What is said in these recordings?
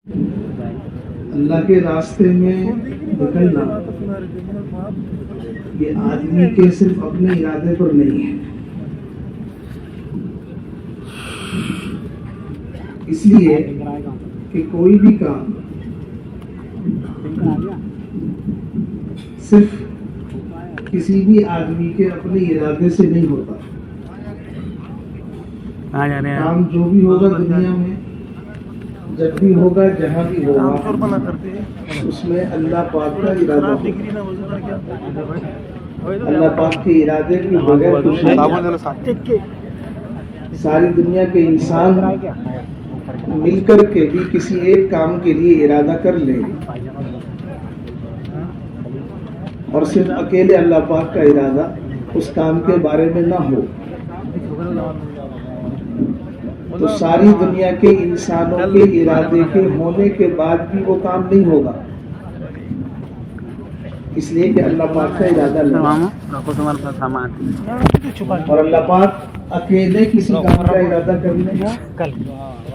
اللہ کے راستے میں نکلنا یہ آدمی کے صرف اپنے ارادے پر نہیں ہے، اس لیے کہ کوئی بھی کام صرف کسی بھی آدمی کے اپنے ارادے سے نہیں ہوتا۔ کام جو بھی ہوگا دنیا میں، جب بھی ہوگا، جہاں بھی ہوگا، اس میں اللہ پاک کا ارادہ ہوگا۔ اللہ پاک کے ارادے کے بغیر کچھ نہیں۔ ساری دنیا کے انسان مل کر کے بھی کسی ایک کام کے لیے ارادہ کر لیں اور صرف اکیلے اللہ پاک کا ارادہ اس کام کے بارے میں نہ ہو، تو ساری دنیا کے انسانوں کے ارادے کے ہونے کے بعد بھی وہ کام نہیں ہوگا، اس لیے کہ اللہ پاک کا ارادہ نہیں۔ اور اللہ پاک اکیلے کسی کام کا ارادہ کرنے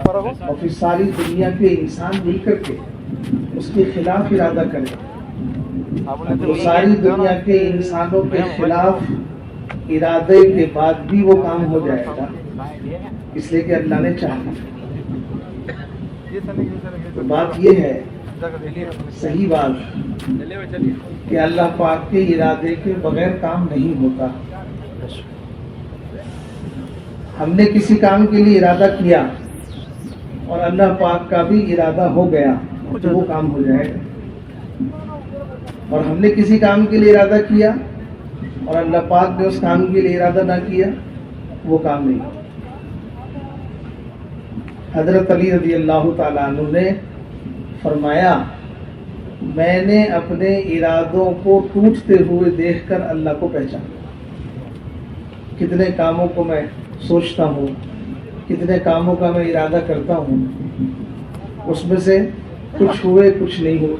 اور پھر ساری دنیا کے انسان مل کر کے اس کے خلاف ارادہ کریں تو ساری دنیا کے انسانوں کے خلاف ارادے کے بعد بھی وہ کام ہو جائے گا، اس لیے کہ اللہ نے چاہا۔ تو بات یہ ہے، صحیح بات، کہ اللہ پاک کے ارادے کے بغیر کام نہیں ہوتا۔ ہم نے کسی کام کے لیے ارادہ کیا اور اللہ پاک کا بھی ارادہ ہو گیا تو وہ کام ہو جائے گا، اور ہم نے کسی کام کے لیے ارادہ کیا اور اللہ پاک نے اس کام کے لیے ارادہ نہ کیا، وہ کام نہیں۔ حضرت علی رضی اللہ تعالیٰ عنہ نے فرمایا، میں نے اپنے ارادوں کو ٹوٹتے ہوئے دیکھ کر اللہ کو پہچانا۔ کتنے کاموں کو میں سوچتا ہوں، کتنے کاموں کا میں ارادہ کرتا ہوں، اس میں سے کچھ ہوئے کچھ نہیں ہوئے۔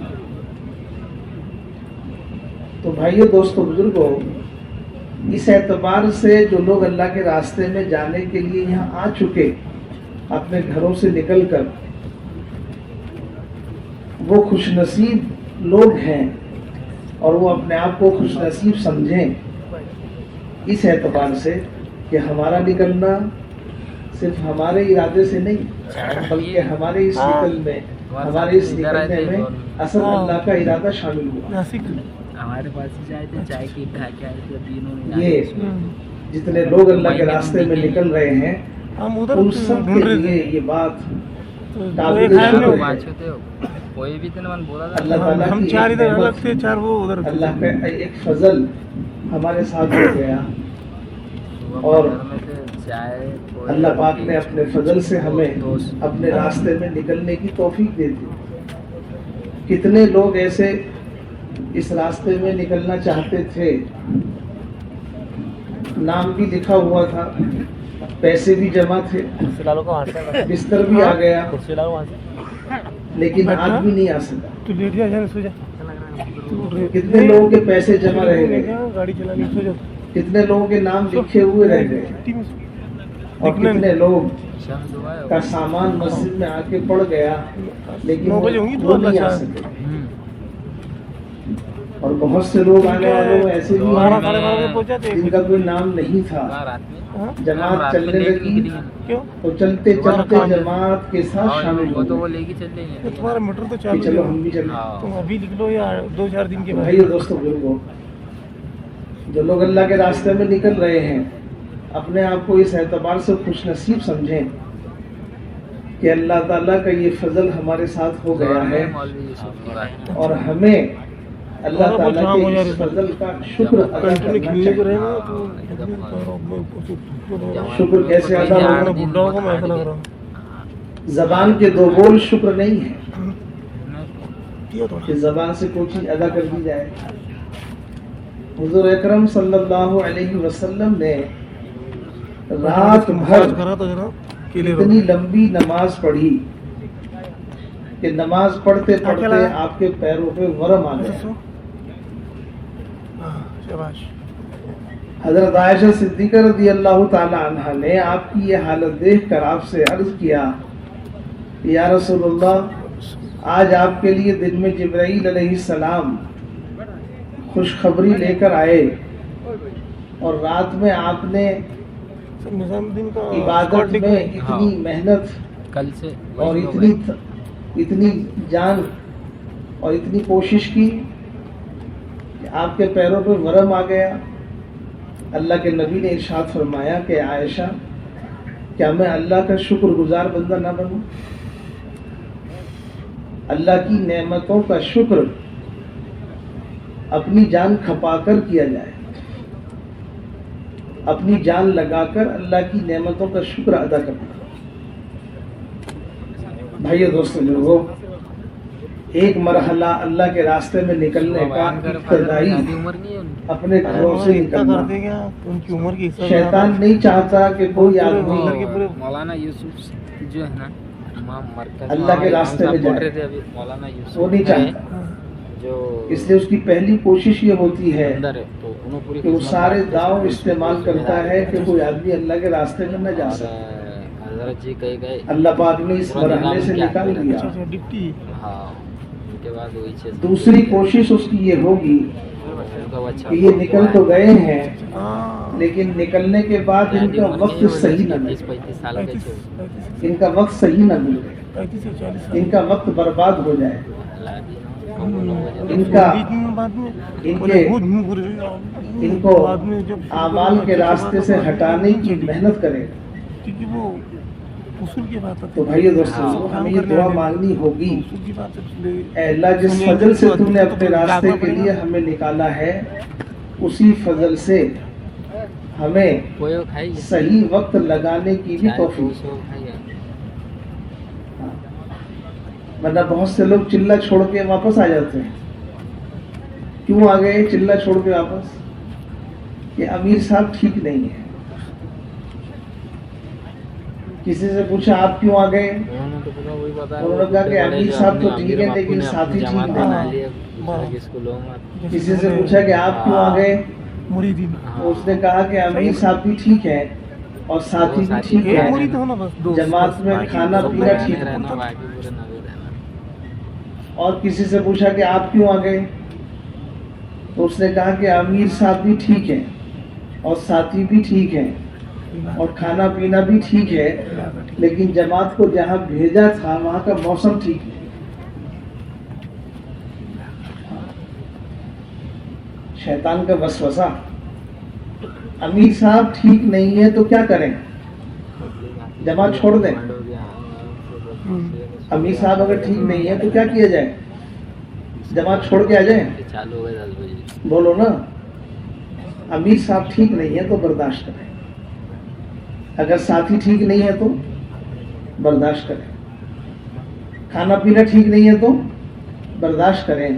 تو بھائیو، دوستو، بزرگوں، اس اعتبار سے جو لوگ اللہ کے راستے میں جانے کے لیے یہاں آ چکے، اپنے گھروں سے نکل کر، وہ خوش نصیب لوگ ہیں اور وہ اپنے آپ کو خوش نصیب سمجھیں، اس اعتبار سے کہ ہمارا نکلنا صرف ہمارے ارادے سے نہیں، بلکہ ہمارے اس نکلنے میں اصل اللہ کا ارادہ شامل ہوا۔ ہمارے پاس چائے کی یہ جتنے لوگ اللہ کے راستے میں نکل رہے ہیں، ان سب کے لیے یہ بات قابل شکر ہے۔ اللہ تعالیٰ کی اللہ کا ایک فضل ہمارے ساتھ ہو گیا، اور اللہ پاک نے اپنے فضل سے ہمیں اپنے راستے میں نکلنے کی توفیق دے دی۔ کتنے لوگ ایسے اس راستے میں نکلنا چاہتے تھے، نام بھی لکھا ہوا تھا، پیسے بھی جمع تھے، بستر بھی آ گیا، لیکن آدمی نہیں آ سکا۔ کتنے لوگوں کے پیسے جمع رہ گئے، کتنے لوگوں کے نام لکھے ہوئے رہ گئے، اور کتنے لوگ کا سامان مسجد میں آ کے پڑ گیا، لیکن وہ نہیں آ سکے۔ اور بہت سے لوگ آنے والوں میں ایسے بھی ہیں جن کا کوئی نام نہیں تھا، جماعت چلنے لگی تو چلتے چلتے جماعت کے ساتھ شامل ہو گئے، چلو ہم بھی چلیں۔ بھائیو، دوستو، بزرگوں، جو لوگ اللہ کے راستے میں نکل رہے ہیں، اپنے آپ کو اس اعتبار سے خوش نصیب سمجھیں کہ اللہ تعالیٰ کا یہ فضل ہمارے ساتھ ہو گیا ہے، اور ہمیں اللہ تعالیٰ کے اس فضل کا شکر ادا کرنا چاہیے۔ شکر کیسے ادا ہوگا؟ زبان کے دو بول شکر نہیں ہے کہ زبان سے کوئی چیز ادا کر دی جائے۔ حضور اکرم صلی اللہ علیہ وسلم نے رات بھر اتنی لمبی نماز پڑھی کہ نماز پڑھتے پڑھتے آپ کے پیروں پہ ورم آ گیا۔ حضرت عائشہ صدیقہ رضی اللہ تعالی عنہا نے آپ کی یہ حالت دیکھ کر آپ سے عرض کیا، یا رسول اللہ، آج آپ کے لیے دن میں جبرائیل علیہ السلام خوشخبری لے کر آئے اور رات میں آپ نے عبادت میں اتنی محنت کل سے اور اتنی جان اور اتنی کوشش کی کہ آپ کے پیروں پہ ورم آ گیا. اللہ کے نبی نے ارشاد فرمایا کہ عائشہ کیا میں اللہ کا شکر گزار بندہ نہ بنوں؟ اللہ کی نعمتوں کا شکر اپنی جان کھپا کر کیا جائے, اپنی جان لگا کر اللہ کی نعمتوں کا شکر ادا کرنا. بھائیو دوستو لوگوں, ایک مرحلہ اللہ کے راستے میں نکلنے کا ابتدائی اپنے گھروں سے نکلنا. شیطان نہیں چاہتا کہ کوئی آدمی مولانا یوسف جو ہے نا اللہ کے راستے میں جائے, مولانا یوسف وہ نہیں چاہتا. اس لیے اس کی پہلی کوشش یہ ہوتی ہے کہ وہ سارے داؤ استعمال کرتا ہے کہ کوئی آدمی اللہ کے راستے میں نہ جا سکے. اللہ پاک نے اس مرحلے سے نکال دیا. دوسری کوشش اس کی یہ ہوگی کہ یہ نکل تو گئے ہیں لیکن نکلنے کے بعد ان کا وقت صحیح نہ ملے, ان کا وقت صحیح نہ ملے, ان کا وقت برباد ہو جائے, ان کو اعمال کے راستے سے ہٹانے کی محنت کرے. تو بھائیو دوستو, ہمیں یہ دعا مانگنی ہوگی, اے اللہ جس فضل سے تم نے اپنے راستے کے لیے ہمیں نکالا ہے اسی فضل سے ہمیں صحیح وقت لگانے کی بھی توفیق. ورنہ بہت سے لوگ چلہ چھوڑ کے واپس آ جاتے ہیں. کیوں آ گئے چلہ چھوڑ کے واپس؟ کہ امیر صاحب ٹھیک نہیں ہے. کسی سے پوچھا آپ کیوں آ گئے؟ انہوں نے کہا کہ امیر صاحب تو ٹھیک ہے لیکن ساتھی ٹھیک نہیں. کسی سے پوچھا کہ آپ کیوں آ گئے؟ اس نے کہا کہ امیر صاحب بھی ٹھیک ہے اور ساتھی بھی ٹھیک ہے, جماعت میں کھانا پینا ٹھیک ہے. اور کسی سے پوچھا کہ آپ کیوں آ گئے؟ تو اس نے کہا کہ امیر صاحب بھی ٹھیک ہے اور ساتھی بھی ٹھیک ہے اور کھانا پینا بھی ٹھیک ہے لیکن جماعت کو جہاں بھیجا تھا وہاں کا موسم ٹھیک ہے. شیطان کا وسوسہ. امیر صاحب ٹھیک نہیں ہے تو کیا کریں؟ جماعت چھوڑ دیں. امیر صاحب اگر ٹھیک نہیں ہے تو کیا کیا جائے؟ جماعت چھوڑ کے آ جائیں؟ بولو نا. امیر صاحب ٹھیک نہیں ہے تو برداشت کریں, اگر ساتھی ٹھیک نہیں ہے تو برداشت کریں, کھانا پینا ٹھیک نہیں ہے تو برداشت کریں,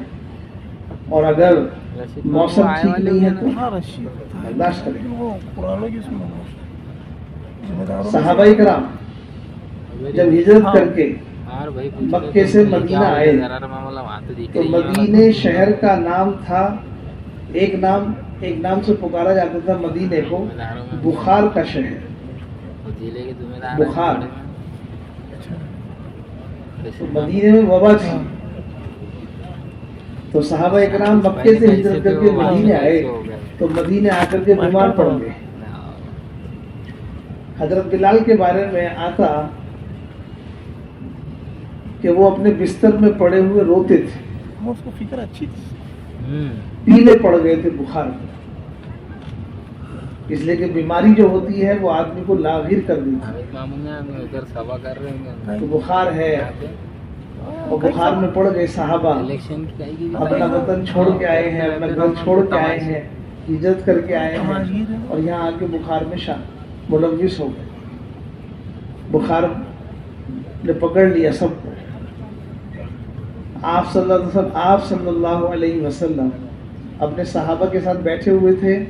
اور اگر موسم ٹھیک نہیں ہے تو برداشت کریں. صحابہ کرام جب ہجرت کر کے مکے سے مدینہ آئے تو مدینے شہر کا نام تھا, ایک نام سے پکارا جاتا تھا مدینے کو بخار کا شہر. بخار. تو مدینے میں وبا تھی تو صحابہ اکرام مکے سے ہجرت کر کے مدینے آئے تو مدینے آ کر کے بیمار پڑ گئے. حضرت بلال کے بارے میں آتا کہ وہ اپنے بستر میں پڑے ہوئے روتے تھے, اس کو فکر اچھی تھی, پیلے پڑ گئے تھے بخار میں, اس لیے کہ بیماری جو ہوتی ہے وہ آدمی کو لاغیر کر دیتی ہے. تو بخار ہے اور بخار میں پڑ گئے صحابہ, اپنا وطن چھوڑ کے آئے ہیں, اپنا گھر چھوڑ کے آئے ہیں, ہجرت کر کے آئے ہیں اور یہاں آ کے بخار میں ملوث ہو گئے. بخار نے پکڑ لیا سب کو. آپ صلی اللہ علیہ وسلم اپنے صحابہ کے ساتھ بیٹھے ہوئے تھے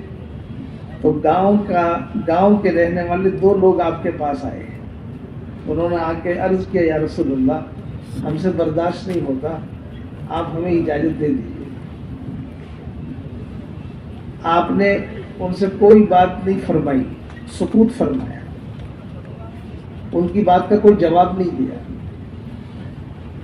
تو گاؤں کے رہنے والے 2 لوگ آپ کے پاس آئے. انہوں نے آ کے عرض کیا یا رسول اللہ ہم سے برداشت نہیں ہوتا, آپ ہمیں اجازت دے دیجیے. آپ نے ان سے کوئی بات نہیں فرمائی, سکوت فرمایا, ان کی بات کا کوئی جواب نہیں دیا.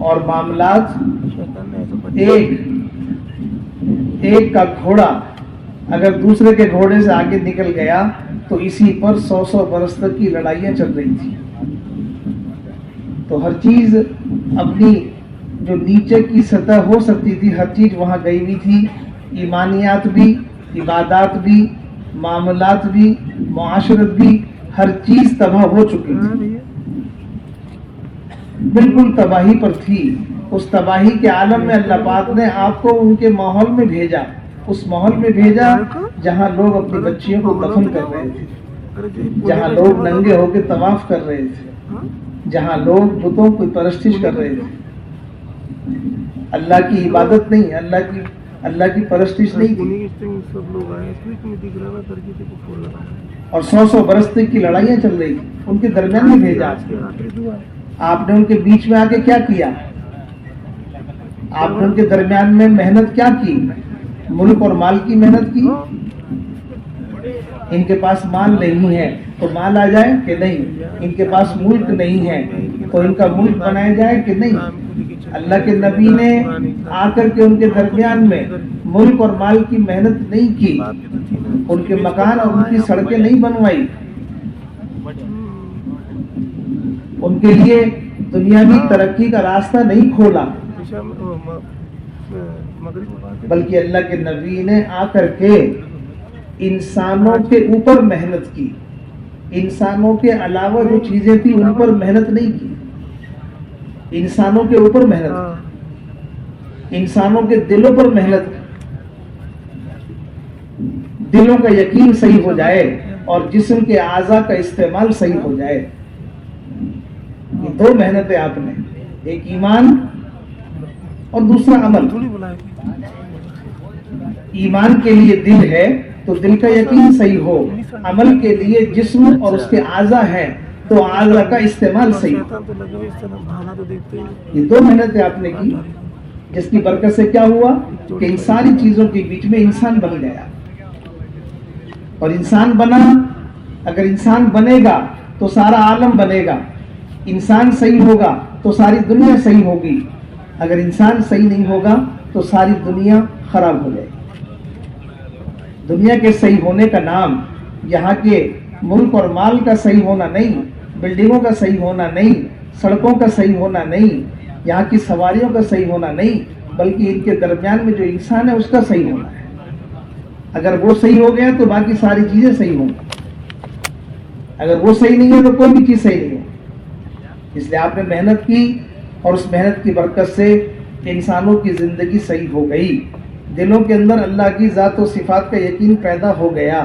اور معاملات ایک کا گھوڑا اگر دوسرے کے گھوڑے سے آگے نکل گیا تو اسی پر 100 برس تک کی لڑائیاں چل رہی تھی. تو ہر چیز اپنی جو نیچے کی سطح ہو سکتی تھی ہر چیز وہاں گئی ہوئی تھی. ایمانیات بھی، عبادات بھی، معاملات بھی، معاشرت بھی، ہر چیز تباہ ہو چکی تھی، بالکل تباہی پر تھی. اس تباہی کے عالم میں اللہ پاک نے آپ کو ان کے ماحول میں بھیجا، اس ماحول میں بھیجا جہاں لوگ اپنی بچیوں کو دفن کر رہے تھے، جہاں لوگ ننگے ہو کے طواف کر رہے تھے، جہاں لوگ بتوں کی پرستش کر رہے تھے. اللہ کی عبادت نہیں، اللہ کی پرستش نہیں تھی. اور 100 برس تک کی لڑائیاں چل رہی تھی، ان کے درمیان میں بھیجا. آپ نے ان کے بیچ میں آ کے کیا کیا؟ آپ نے ان کے درمیان میں محنت کیا کی؟ ملک اور مال کی محنت کی. ان کے پاس مال نہیں ہے تو مال آ جائے کہ نہیں، ان کے پاس ملک نہیں ہے تو ان کا ملک بنایا جائے کہ نہیں. اللہ کے نبی نے آ کر کے ان کے درمیان میں ملک اور مال کی محنت نہیں کی، ان کے مکان اور ان کی سڑکیں نہیں بنوائی، ان کے لیے دنیاوی ترقی کا راستہ نہیں کھولا، بلکہ اللہ کے نبی نے آ کر کے انسانوں کے اوپر محنت کی. انسانوں کے علاوہ جو چیزیں تھیں ان پر محنت نہیں کی، انسانوں کے اوپر محنت، انسانوں کے دلوں پر محنت کی. دلوں کا یقین صحیح ہو جائے اور جسم کے اعضاء کا استعمال صحیح ہو جائے. یہ 2 محنتیں آپ نے، ایک ایمان اور دوسرا عمل. ایمان کے لیے دل ہے تو دل کا یقین صحیح ہو، عمل کے لیے جسم اور اس کے اعضاء ہیں تو اعضاء کا استعمال صحیح ہو. یہ 2 محنتیں آپ نے کی، جس کی برکت سے کیا ہوا کہ ان ساری چیزوں کے بیچ میں انسان بن گیا. اور انسان بنا، اگر انسان بنے گا تو سارا عالم بنے گا. انسان صحیح ہوگا تو ساری دنیا صحیح ہوگی، اگر انسان صحیح نہیں ہوگا تو ساری دنیا خراب ہو جائے گی. دنیا کے صحیح ہونے کا نام یہاں کے ملک اور مال کا صحیح ہونا نہیں، بلڈنگوں کا صحیح ہونا نہیں، سڑکوں کا صحیح ہونا نہیں، یہاں کی سواریوں کا صحیح ہونا نہیں، بلکہ ان کے درمیان میں جو انسان ہے اس کا صحیح ہونا ہے. اگر وہ صحیح ہو گیا تو باقی ساری چیزیں صحیح ہوں گی، اگر وہ صحیح نہیں ہے تو کوئی بھی چیز صحیح نہیں ہے. اس لیے آپ نے محنت کی اور اس محنت کی برکت سے انسانوں کی زندگی صحیح ہو گئی، دلوں کے اندر اللہ کی ذات و صفات کا یقین پیدا ہو گیا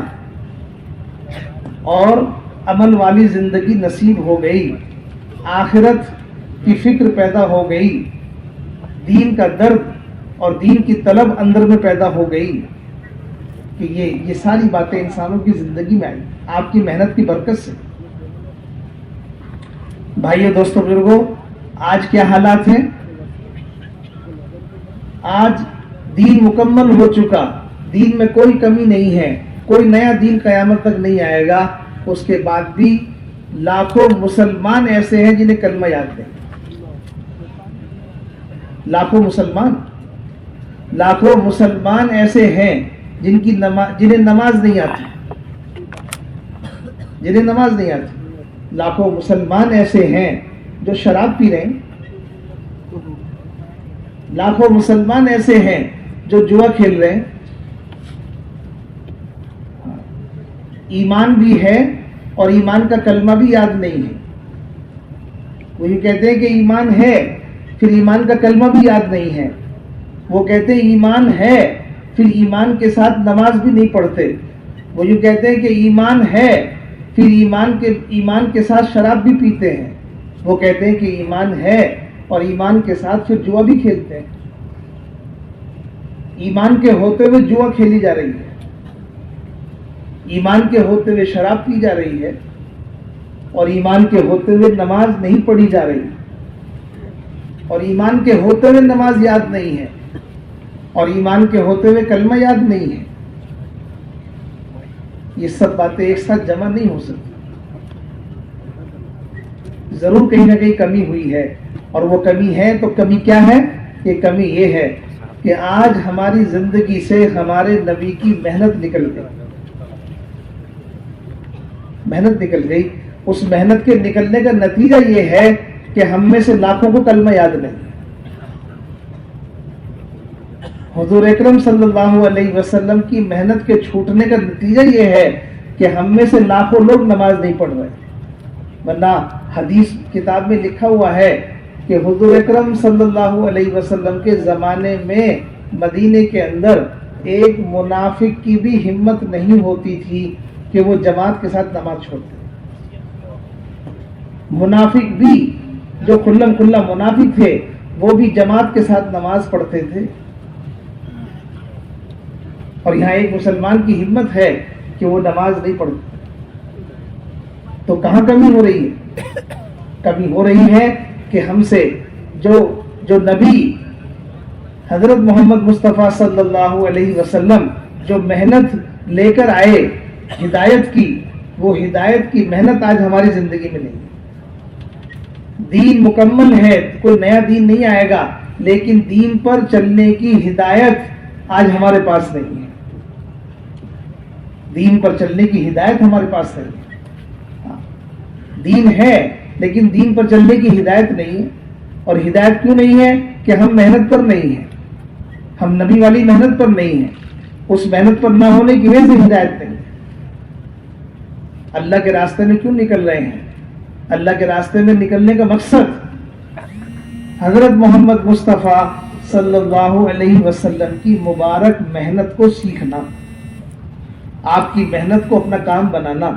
اور عمل والی زندگی نصیب ہو گئی، آخرت کی فکر پیدا ہو گئی، دین کا درد اور دین کی طلب اندر میں پیدا ہو گئی. کہ یہ ساری باتیں انسانوں کی زندگی میں آئی آپ کی محنت کی برکت سے. بھائیو، دوستو، بزرگوں، آج کیا حالات ہیں؟ آج دین مکمل ہو چکا، دین میں کوئی کمی نہیں ہے، کوئی نیا دین قیامت تک نہیں آئے گا. اس کے بعد بھی لاکھوں مسلمان ایسے ہیں جنہیں کلمہ یاد نہیں. لاکھوں مسلمان ایسے ہیں جنہیں نماز نہیں آتی، لاکھوں مسلمان ایسے ہیں جو شراب پی رہے ہیں، لاکھوں مسلمان ایسے ہیں جو جوا کھیل رہے ہیں. ایمان بھی ہے اور ایمان کا کلمہ بھی یاد نہیں ہے. وہ یہ کہتے ہیں کہ ایمان ہے، پھر ایمان کا کلمہ بھی یاد نہیں ہے. وہ کہتے ہیں ایمان ہے، پھر ایمان کے ساتھ نماز بھی نہیں پڑھتے. وہ یہ کہتے ہیں کہ ایمان ہے، پھر ایمان کے ساتھ شراب بھی پیتے ہیں. وہ کہتے ہیں کہ ایمان ہے اور ایمان کے ساتھ پھر جوا بھی کھیلتے ہیں. ایمان کے ہوتے ہوئے جوا کھیلی جا رہی ہے، ایمان کے ہوتے ہوئے شراب پی جا رہی ہے، اور ایمان کے ہوتے ہوئے نماز نہیں پڑھی جا رہی، اور ایمان کے ہوتے ہوئے نماز یاد نہیں ہے، اور ایمان کے ہوتے ہوئے کلمہ یاد نہیں ہے. یہ سب باتیں ایک ساتھ جمع نہیں ہو سکتی. ضرور کہیں نہ کہیں کمی ہوئی ہے اور وہ کمی ہے تو کمی کیا ہے؟ یہ کمی یہ ہے کہ آج ہماری زندگی سے ہمارے نبی کی محنت نکل گئی، محنت نکل گئی. اس محنت کے نکلنے کا نتیجہ یہ ہے کہ ہم میں سے لاکھوں کو کلمہ یاد نہیں. حضور اکرم صلی اللہ علیہ وسلم کی محنت کے چھوٹنے کا نتیجہ یہ ہے کہ ہم میں سے لاکھوں لوگ نماز نہیں پڑھ رہے. ورنہ حدیث کتاب میں لکھا ہوا ہے کہ حضور اکرم صلی اللہ علیہ وسلم کے زمانے میں مدینے کے اندر ایک منافق کی بھی ہمت نہیں ہوتی تھی کہ وہ جماعت کے ساتھ نماز چھوڑتے. منافق بھی جو کھلم کھلا منافق تھے وہ بھی جماعت کے ساتھ نماز پڑھتے تھے. اور یہاں ایک مسلمان کی ہمت ہے کہ وہ نماز نہیں پڑھتا. تو کہاں کمی ہو رہی ہے؟ کمی ہو رہی ہے کہ ہم سے جو نبی حضرت محمد مصطفیٰ صلی اللہ علیہ وسلم جو محنت لے کر آئے ہدایت کی، وہ ہدایت کی محنت آج ہماری زندگی میں نہیں ہے. دین مکمل ہے، کوئی نیا دین نہیں آئے گا، لیکن دین پر چلنے کی ہدایت آج ہمارے پاس نہیں ہے. دین پر چلنے کی ہدایت ہمارے پاس نہیں ہے. دین ہے لیکن دین پر چلنے کی ہدایت نہیں ہے. اور ہدایت کیوں نہیں ہے؟ کہ ہم محنت پر نہیں ہیں، ہم نبی والی محنت پر نہیں ہیں. اس محنت پر نہ ہونے کی وجہ سے ہدایت نہیں ہے. اللہ کے راستے میں کیوں نکل رہے ہیں؟ اللہ کے راستے میں نکلنے کا مقصد حضرت محمد مصطفیٰ صلی اللہ علیہ وسلم کی مبارک محنت کو سیکھنا، آپ کی محنت کو اپنا کام بنانا،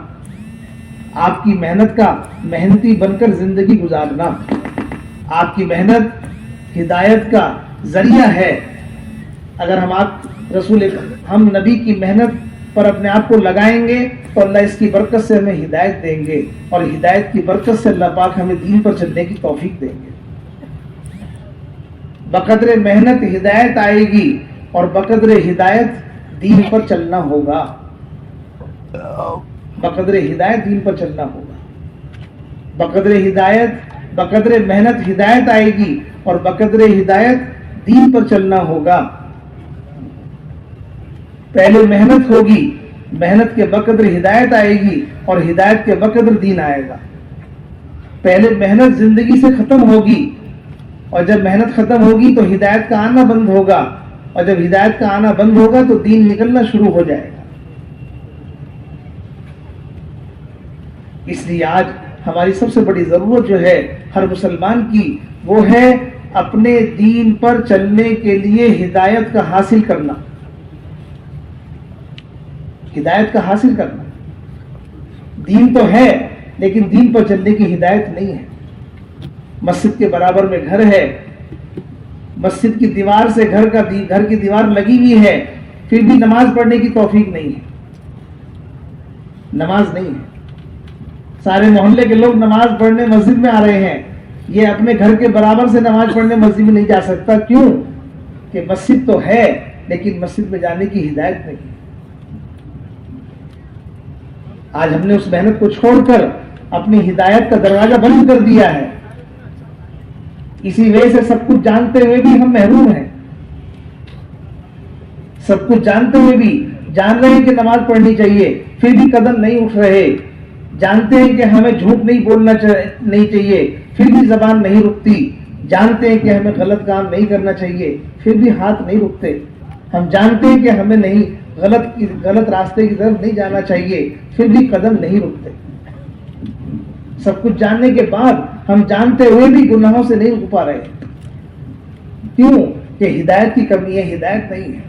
آپ کی محنت کا محنتی بن کر زندگی گزارنا. آپ کی محنت ہدایت کا ذریعہ ہے. اگر ہم نبی کی محنت پر اپنے آپ کو لگائیں گے تو اللہ اس کی برکت سے ہمیں ہدایت دیں گے، اور ہدایت کی برکت سے اللہ پاک ہمیں دین پر چلنے کی توفیق دیں گے. بقدر محنت ہدایت آئے گی، اور بقدر ہدایت دین پر چلنا ہوگا. بقدر ہدایت دین پر چلنا ہوگا. بقدر محنت ہدایت آئے گی، اور بقدر ہدایت دین پر چلنا ہوگا. پہلے محنت ہوگی، محنت کے بقدر ہدایت آئے گی، اور ہدایت کے بقدر دین آئے گا. پہلے محنت زندگی سے ختم ہوگی، اور جب محنت ختم ہوگی تو ہدایت کا آنا بند ہوگا، اور جب ہدایت کا آنا بند ہوگا تو دین نکلنا شروع ہو جائے گا. اس لیے آج ہماری سب سے بڑی ضرورت جو ہے ہر مسلمان کی، وہ ہے اپنے دین پر چلنے کے لیے ہدایت کا حاصل کرنا. ہدایت کا حاصل کرنا. دین تو ہے لیکن دین پر چلنے کی ہدایت نہیں ہے. مسجد کے برابر میں گھر ہے، مسجد کی دیوار سے گھر کی دیوار لگی ہوئی ہے، پھر بھی نماز پڑھنے کی توفیق نہیں ہے. نماز نہیں ہے. سارے محلے کے لوگ نماز پڑھنے مسجد میں آ رہے ہیں، یہ اپنے گھر کے برابر سے نماز پڑھنے مسجد میں نہیں جا سکتا. کیوں؟ کہ مسجد تو ہے لیکن مسجد میں جانے کی ہدایت نہیں ہے. آج ہم نے اس محنت کو چھوڑ کر اپنی ہدایت کا دروازہ بند کر دیا ہے. اسی وجہ سے سب کچھ جانتے ہوئے بھی ہم محروم ہیں. سب کچھ جانتے ہوئے بھی جان رہے ہیں کہ نماز پڑھنی چاہیے، پھر بھی قدم نہیں اٹھ رہے. جانتے ہیں کہ ہمیں جھوٹ نہیں بولنا نہیں چاہیے، پھر بھی زبان نہیں رکتی. جانتے ہیں کہ ہمیں غلط کام نہیں کرنا چاہیے، پھر بھی ہاتھ نہیں رکتے. ہم جانتے ہیں کہ ہمیں غلط راستے کی طرف نہیں جانا چاہیے، پھر بھی قدم نہیں رکتے. سب کچھ جاننے کے بعد ہم جانتے ہوئے بھی گناہوں سے نہیں رک پا رہے. کیوں؟ کہ ہدایت کی کمی ہے، ہدایت نہیں ہے.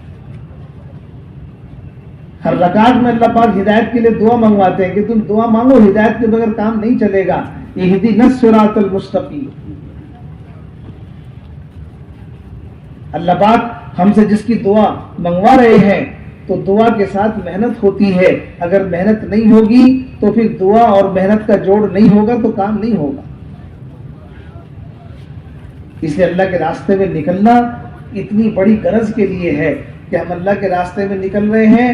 ہر رکعت میں اللہ پاک ہدایت کے لیے دعا منگواتے ہیں کہ تم دعا مانگو، ہدایت کے بغیر کام نہیں چلے گا. اہدنا الصراط المستقیم. اللہ پاک ہم سے جس کی دعا منگوا رہے ہیں تو دعا کے ساتھ محنت ہوتی ہے. اگر محنت نہیں ہوگی تو پھر دعا اور محنت کا جوڑ نہیں ہوگا تو کام نہیں ہوگا. اس لیے اللہ کے راستے میں نکلنا اتنی بڑی غرض کے لیے ہے کہ ہم اللہ کے راستے میں نکل رہے ہیں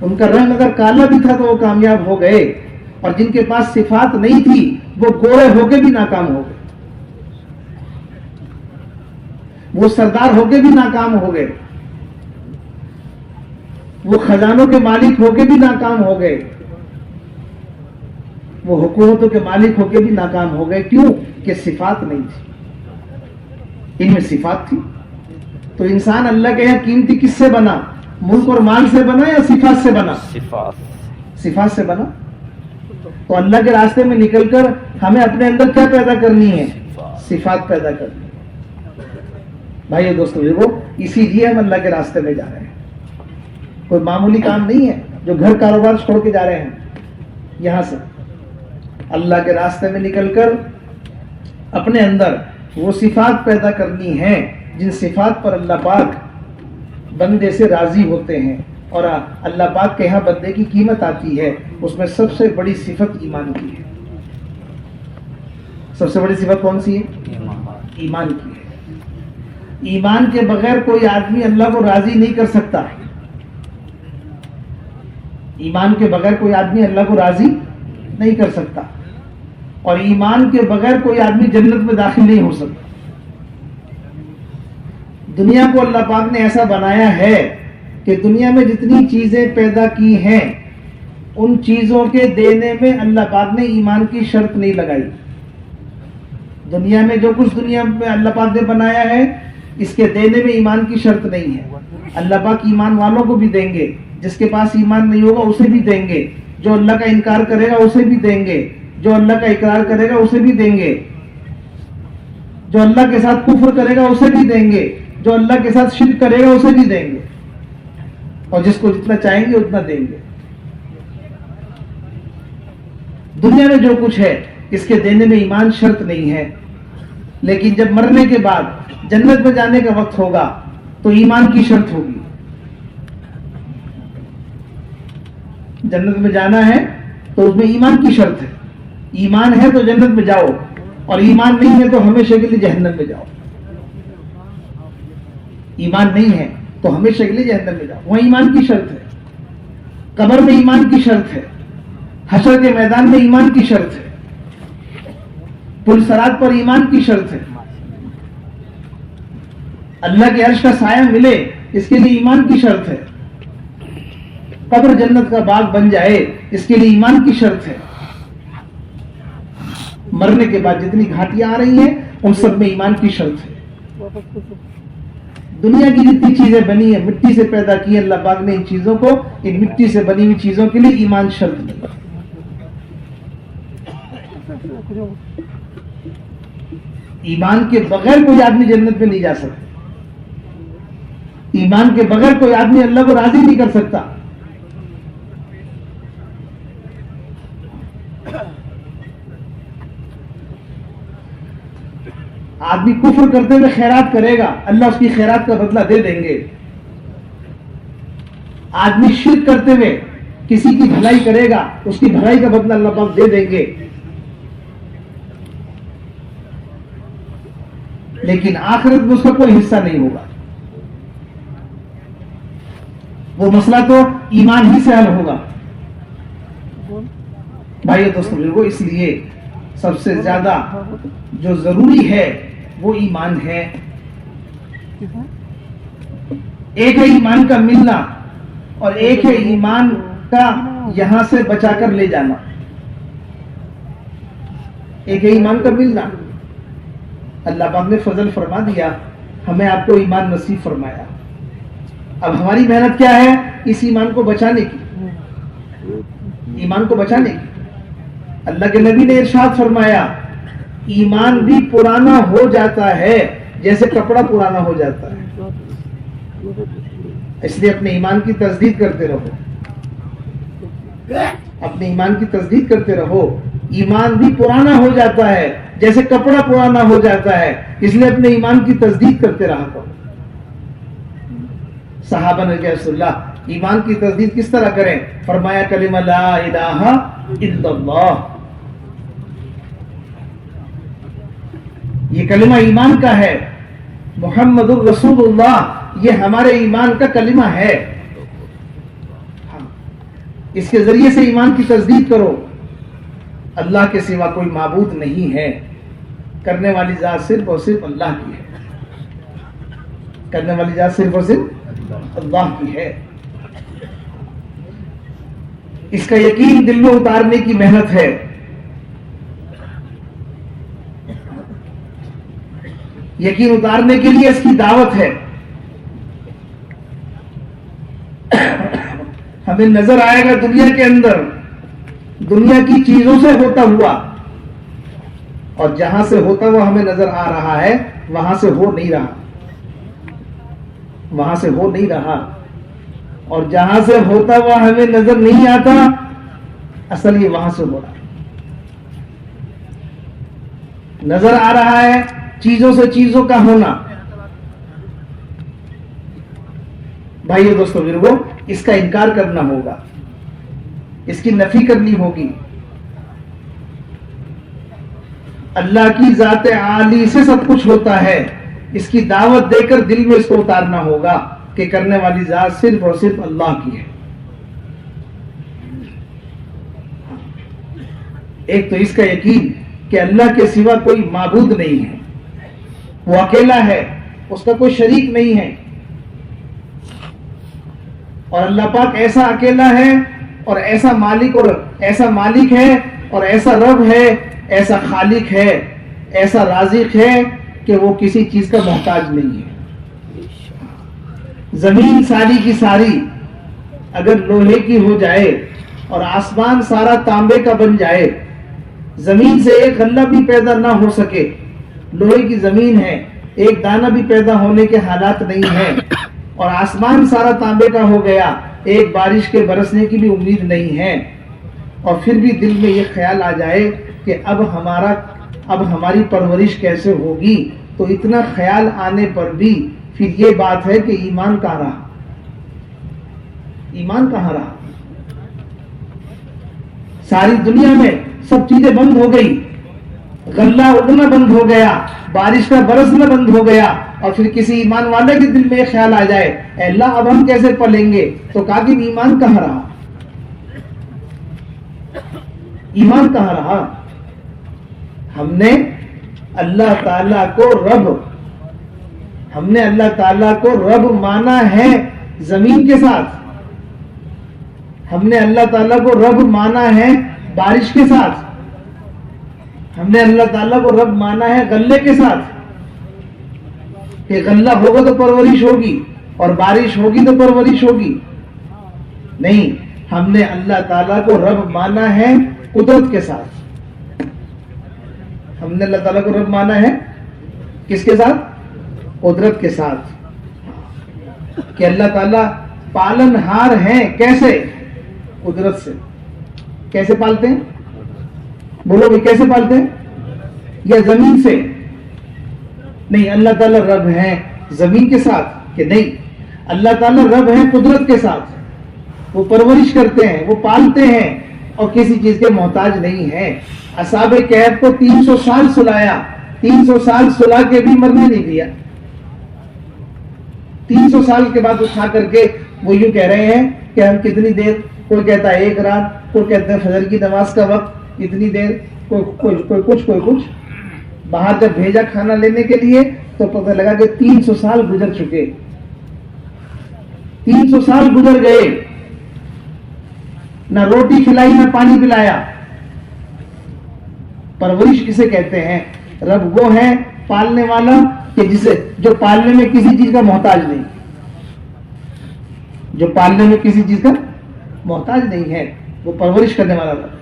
ان کا رنگ اگر کالا بھی تھا تو وہ کامیاب ہو گئے، اور جن کے پاس صفات نہیں تھی وہ گورے ہو کے بھی ناکام ہو گئے، وہ سردار ہو کے بھی ناکام ہو گئے، وہ خزانوں کے مالک ہو کے بھی ناکام ہو گئے، وہ حکومتوں کے مالک ہو کے بھی ناکام ہو گئے۔ کیوں؟ کہ صفات نہیں تھی، ان میں صفات تھی۔ تو انسان اللہ کے یہاں قیمتی کس سے بنا؟ ملک اور مال سے بنا یا صفات سے بنا؟ صفات سے بنا۔ تو اللہ کے راستے میں نکل کر ہمیں اپنے اندر کیا پیدا کرنی ہے؟ صفات پیدا کرنی ہے۔ بھائیو دوستو، دیکھو اسی لیے ہم اللہ کے راستے میں جا رہے ہیں، کوئی معمولی کام نہیں ہے جو گھر کاروبار چھوڑ کے جا رہے ہیں۔ یہاں سے اللہ کے راستے میں نکل کر اپنے اندر وہ صفات پیدا کرنی ہیں جن صفات پر اللہ پاک بندے سے راضی ہوتے ہیں، اور اللہ پاک کے یہاں بندے کی قیمت آتی ہے۔ اس میں سب سے بڑی صفت ایمان کی ہے۔ سب سے بڑی صفت کون سی ہے؟ ایمان کی ہے۔ ایمان کے بغیر کوئی آدمی اللہ کو راضی نہیں کر سکتا۔ ایمان کے بغیر کوئی آدمی اللہ کو راضی نہیں کر سکتا، اور ایمان کے بغیر کوئی آدمی جنت میں داخل نہیں ہو سکتا۔ دنیا کو اللہ پاک نے ایسا بنایا ہے کہ دنیا میں جتنی چیزیں پیدا کی ہیں ان چیزوں کے دینے میں اللہ پاک نے ایمان کی شرط نہیں لگائی۔ دنیا میں جو کچھ دنیا میں اللہ پاک نے بنایا ہے اس کے دینے میں ایمان کی شرط نہیں ہے۔ اللہ پاک ایمان والوں کو بھی دیں گے، جس کے پاس ایمان نہیں ہوگا اسے بھی دیں گے، جو اللہ کا انکار کرے گا اسے بھی دیں گے، جو اللہ کا اقرار کرے گا اسے بھی دیں گے، جو اللہ کے ساتھ کفر کرے گا اسے بھی دیں گے، جو اللہ کے ساتھ شرک کرے گا اسے بھی دیں گے، اور جس کو جتنا چاہیں گے اتنا دیں گے۔ دنیا میں جو کچھ ہے اس کے دینے میں ایمان شرط نہیں ہے، لیکن جب مرنے کے بعد جنت میں جانے کا وقت ہوگا تو ایمان کی شرط ہوگی۔ جنت میں جانا ہے تو اس میں ایمان کی شرط ہے۔ ایمان ہے تو جنت میں جاؤ، اور ایمان نہیں ہے تو ہمیشہ کے لیے جہنم میں جاؤ۔ ایمان نہیں ہے تو ہمیشہ کے لیے جہنم میں جاؤ، وہ ایمان کی شرط ہے۔ قبر میں ایمان کی شرط ہے، حشر کے میدان میں ایمان کی شرط ہے، پل صراط پر ایمان کی شرط ہے، اللہ کے عرش کا سایہ ملے اس کے لیے ایمان کی شرط ہے، قبر جنت کا باغ بن جائے اس کے لیے ایمان کی شرط ہے۔ مرنے کے بعد جتنی گھاٹیاں آ رہی ہیں ان سب میں ایمان کی شرط ہے۔ دنیا کی جتنی چیزیں بنی ہیں مٹی سے پیدا کی ہے اللہ پاک نے ان چیزوں کو، ان مٹی سے بنی ہوئی چیزوں کے لیے ایمان شرط نہیں۔ ایمان کے بغیر کوئی آدمی جنت میں نہیں جا سکتا، ایمان کے بغیر کوئی آدمی اللہ کو راضی نہیں کر سکتا۔ آدمی کفر کرتے ہوئے خیرات کرے گا، اللہ اس کی خیرات کا بدلہ دے دیں گے۔ آدمی شرک کرتے ہوئے کسی کی بھلائی کرے گا، اس کی بھلائی کا بدلہ اللہ پاک دے دیں گے۔ لیکن آخرت میں اس کا کوئی حصہ نہیں ہوگا، وہ مسئلہ تو ایمان ہی سے حل ہوگا۔ بھائیو دوستو بزرگو، اس لیے سب سے زیادہ جو ضروری ہے وہ ایمان ہے۔ ایک ہے ایمان کا ملنا اور ایک ہے ایمان کا یہاں سے بچا کر لے جانا۔ ایک ہے ایمان کا ملنا، اللہ پاک نے فضل فرما دیا، ہمیں آپ کو ایمان نصیب فرمایا۔ اب ہماری محنت کیا ہے؟ اس ایمان کو بچانے کی، ایمان کو بچانے کی۔ اللہ کے نبی نے ارشاد فرمایا ایمان بھی پرانا ہو جاتا ہے جیسے کپڑا پرانا ہو جاتا ہے، اس لیے اپنے ایمان کی تجدید کرتے رہو، اپنے ایمان کی تجدید کرتے رہو۔ ایمان بھی پرانا ہو جاتا ہے جیسے کپڑا پرانا ہو جاتا ہے، اس لیے اپنے ایمان کی تجدید کرتے رہا کرو۔ صحابہ نے کہا رسول اللہ ایمان کی تجدید کس طرح کریں؟ فرمایا کلمہ لا الہ الا اللہ، یہ کلمہ ایمان کا ہے، محمد الرسول اللہ یہ ہمارے ایمان کا کلمہ ہے۔ اس کے ذریعے سے ایمان کی تصدیق کرو اللہ کے سوا کوئی معبود نہیں ہے، کرنے والی ذات صرف اور صرف اللہ کی ہے، کرنے والی ذات صرف اور صرف اللہ کی ہے۔ اس کا یقین دل میں اتارنے کی محنت ہے۔ یقین اتارنے کے لیے اس کی دعوت ہے۔ ہمیں نظر آئے گا دنیا کے اندر دنیا کی چیزوں سے ہوتا ہوا، اور جہاں سے ہوتا ہوا ہمیں نظر آ رہا ہے وہاں سے ہو نہیں رہا، وہاں سے ہو نہیں رہا، اور جہاں سے ہوتا ہوا ہمیں نظر نہیں آتا اصل یہ وہاں سے ہو رہا ہے۔ نظر آ رہا ہے چیزوں سے چیزوں کا ہونا۔ بھائیو دوستو بزرگو، اس کا انکار کرنا ہوگا، اس کی نفی کرنی ہوگی۔ اللہ کی ذات عالی سے سب کچھ ہوتا ہے، اس کی دعوت دے کر دل میں اس کو اتارنا ہوگا کہ کرنے والی ذات صرف اور صرف اللہ کی ہے۔ ایک تو اس کا یقین کہ اللہ کے سوا کوئی معبود نہیں ہے، وہ اکیلا ہے، اس کا کوئی شریک نہیں ہے، اور اللہ پاک ایسا اکیلا ہے اور ایسا مالک ہے اور ایسا رب ہے، ایسا خالق ہے، ایسا رازق ہے کہ وہ کسی چیز کا محتاج نہیں ہے۔ زمین ساری کی ساری اگر لوہے کی ہو جائے اور آسمان سارا تانبے کا بن جائے، زمین سے ایک غلہ بھی پیدا نہ ہو سکے، لوہے کی زمین ہے، ایک دانہ بھی پیدا ہونے کے حالات نہیں ہیں، اور آسمان سارا تانبے کا ہو گیا، ایک بارش کے برسنے کی بھی امید نہیں ہے، اور پھر بھی دل میں یہ خیال آ جائے کہ اب ہماری پرورش کیسے ہوگی، تو اتنا خیال آنے پر بھی پھر یہ بات ہے کہ ایمان کہاں رہا؟ ایمان کہاں رہا؟ ساری دنیا میں سب چیزیں بند ہو گئی، غلہ اگنا بند ہو گیا، بارش کا برسنا بند ہو گیا، اور پھر کسی ایمان والے کے دل میں یہ خیال آ جائے اے اللہ اب ہم کیسے پلیں گے، تو کہا کہ ایمان کہاں رہا؟ ایمان کہاں رہا؟ ہم نے اللہ تعالیٰ کو رب مانا ہے زمین کے ساتھ، ہم نے اللہ تعالیٰ کو رب مانا ہے بارش کے ساتھ، ہم نے اللہ تعالیٰ کو رب مانا ہے غلے کے ساتھ، کہ غلہ ہوگا تو پرورش ہوگی اور بارش ہوگی تو پرورش ہوگی۔ نہیں، ہم نے اللہ تعالیٰ کو رب مانا ہے قدرت کے ساتھ۔ ہم نے اللہ تعالیٰ کو رب مانا ہے کس کے ساتھ؟ قدرت کے ساتھ، کہ اللہ تعالیٰ پالن ہار ہیں۔ کیسے؟ قدرت سے۔ کیسے پالتے ہیں؟ بولو بھائی، کیسے پالتے ہیں؟ یا زمین سے؟ نہیں، اللہ تعالیٰ رب ہیں زمین کے ساتھ کہ نہیں، اللہ تعالیٰ رب ہیں قدرت کے ساتھ، وہ پرورش کرتے ہیں، وہ پالتے ہیں اور کسی چیز کے محتاج نہیں ہیں۔ اصحاب کہف کو 300 سال سلایا، 300 سال سلا کے بھی مرنے نہیں دیا، 300 سال کے بعد اٹھا کر کے وہ یوں کہہ رہے ہیں کہ ہم کتنی دیر، کوئی کہتا ہے 1 رات، کوئی کہتا ہے فجر کی نماز کا وقت اتنی دیر، کوئی کچھ باہر جب بھیجا کھانا لینے کے لیے تو پتہ لگا کہ 300 سال گزر چکے، 300 سال گزر گئے، نہ روٹی کھلائی نہ پانی پلایا۔ پرورش کسے کہتے ہیں؟ رب وہ ہے پالنے والا کہ جو پالنے میں کسی چیز کا محتاج نہیں، جو پالنے میں کسی چیز کا محتاج نہیں ہے، وہ پرورش کرنے والا رب۔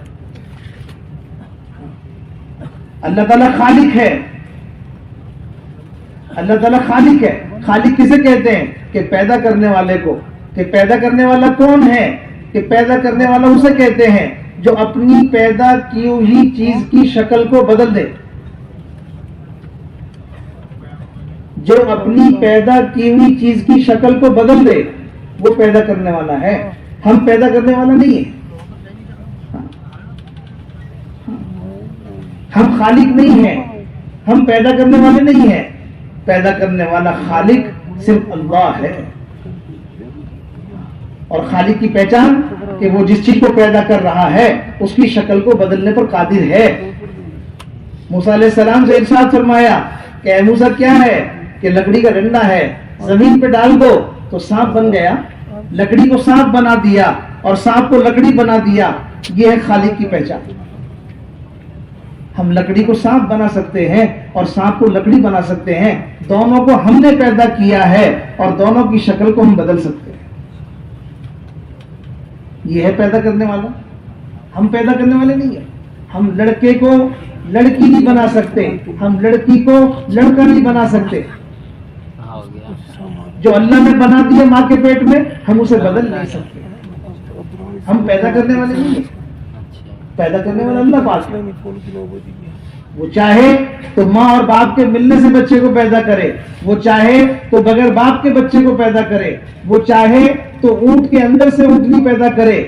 اللہ تعالیٰ خالق ہے، اللہ تعالیٰ خالق ہے۔ خالق کسے کہتے ہیں؟ کہ پیدا کرنے والے کو۔ کہ پیدا کرنے والا کون ہے؟ کہ پیدا کرنے والا اسے کہتے ہیں جو اپنی پیدا کی ہوئی چیز کی شکل کو بدل دے، جو اپنی پیدا کی ہوئی چیز کی شکل کو بدل دے، وہ پیدا کرنے والا ہے۔ ہم پیدا کرنے والا نہیں ہیں، ہم خالق نہیں ہیں، ہم پیدا کرنے والے نہیں ہیں۔ پیدا کرنے والا خالق صرف اللہ ہے۔ اور خالق کی پہچان کہ وہ جس چیز کو پیدا کر رہا ہے اس کی شکل کو بدلنے پر قادر ہے. موسیٰ علیہ السلام سے ارشاد فرمایا کہ اے موسیٰ کیا ہے کہ لکڑی کا ڈنڈا ہے, زمین پہ ڈال دو تو سانپ بن گیا, لکڑی کو سانپ بنا دیا اور سانپ کو لکڑی بنا دیا. یہ ہے خالق کی پہچان. ہم لکڑی کو سانپ بنا سکتے ہیں اور سانپ کو لکڑی بنا سکتے ہیں, دونوں کو ہم نے پیدا کیا ہے اور دونوں کی شکل کو ہم بدل سکتے ہیں. یہ ہے پیدا کرنے والا. ہم پیدا کرنے والے نہیں ہیں. ہم لڑکے کو لڑکی نہیں بنا سکتے, ہم لڑکی کو لڑکا نہیں بنا سکتے. جو اللہ نے بنا دیا ماں کے پیٹ میں ہم اسے بدل نہیں سکتے. ہم پیدا کرنے والے نہیں ہیں. پیدا کرنے والا اللہ پاک ہے. وہ چاہے تو ماں اور باپ کے ملنے سے بچے کو پیدا کرے, وہ چاہے تو بغیر باپ کے بچے کو پیدا کرے, وہ چاہے تو اونٹ کے اندر سے اونٹنی پیدا کرے,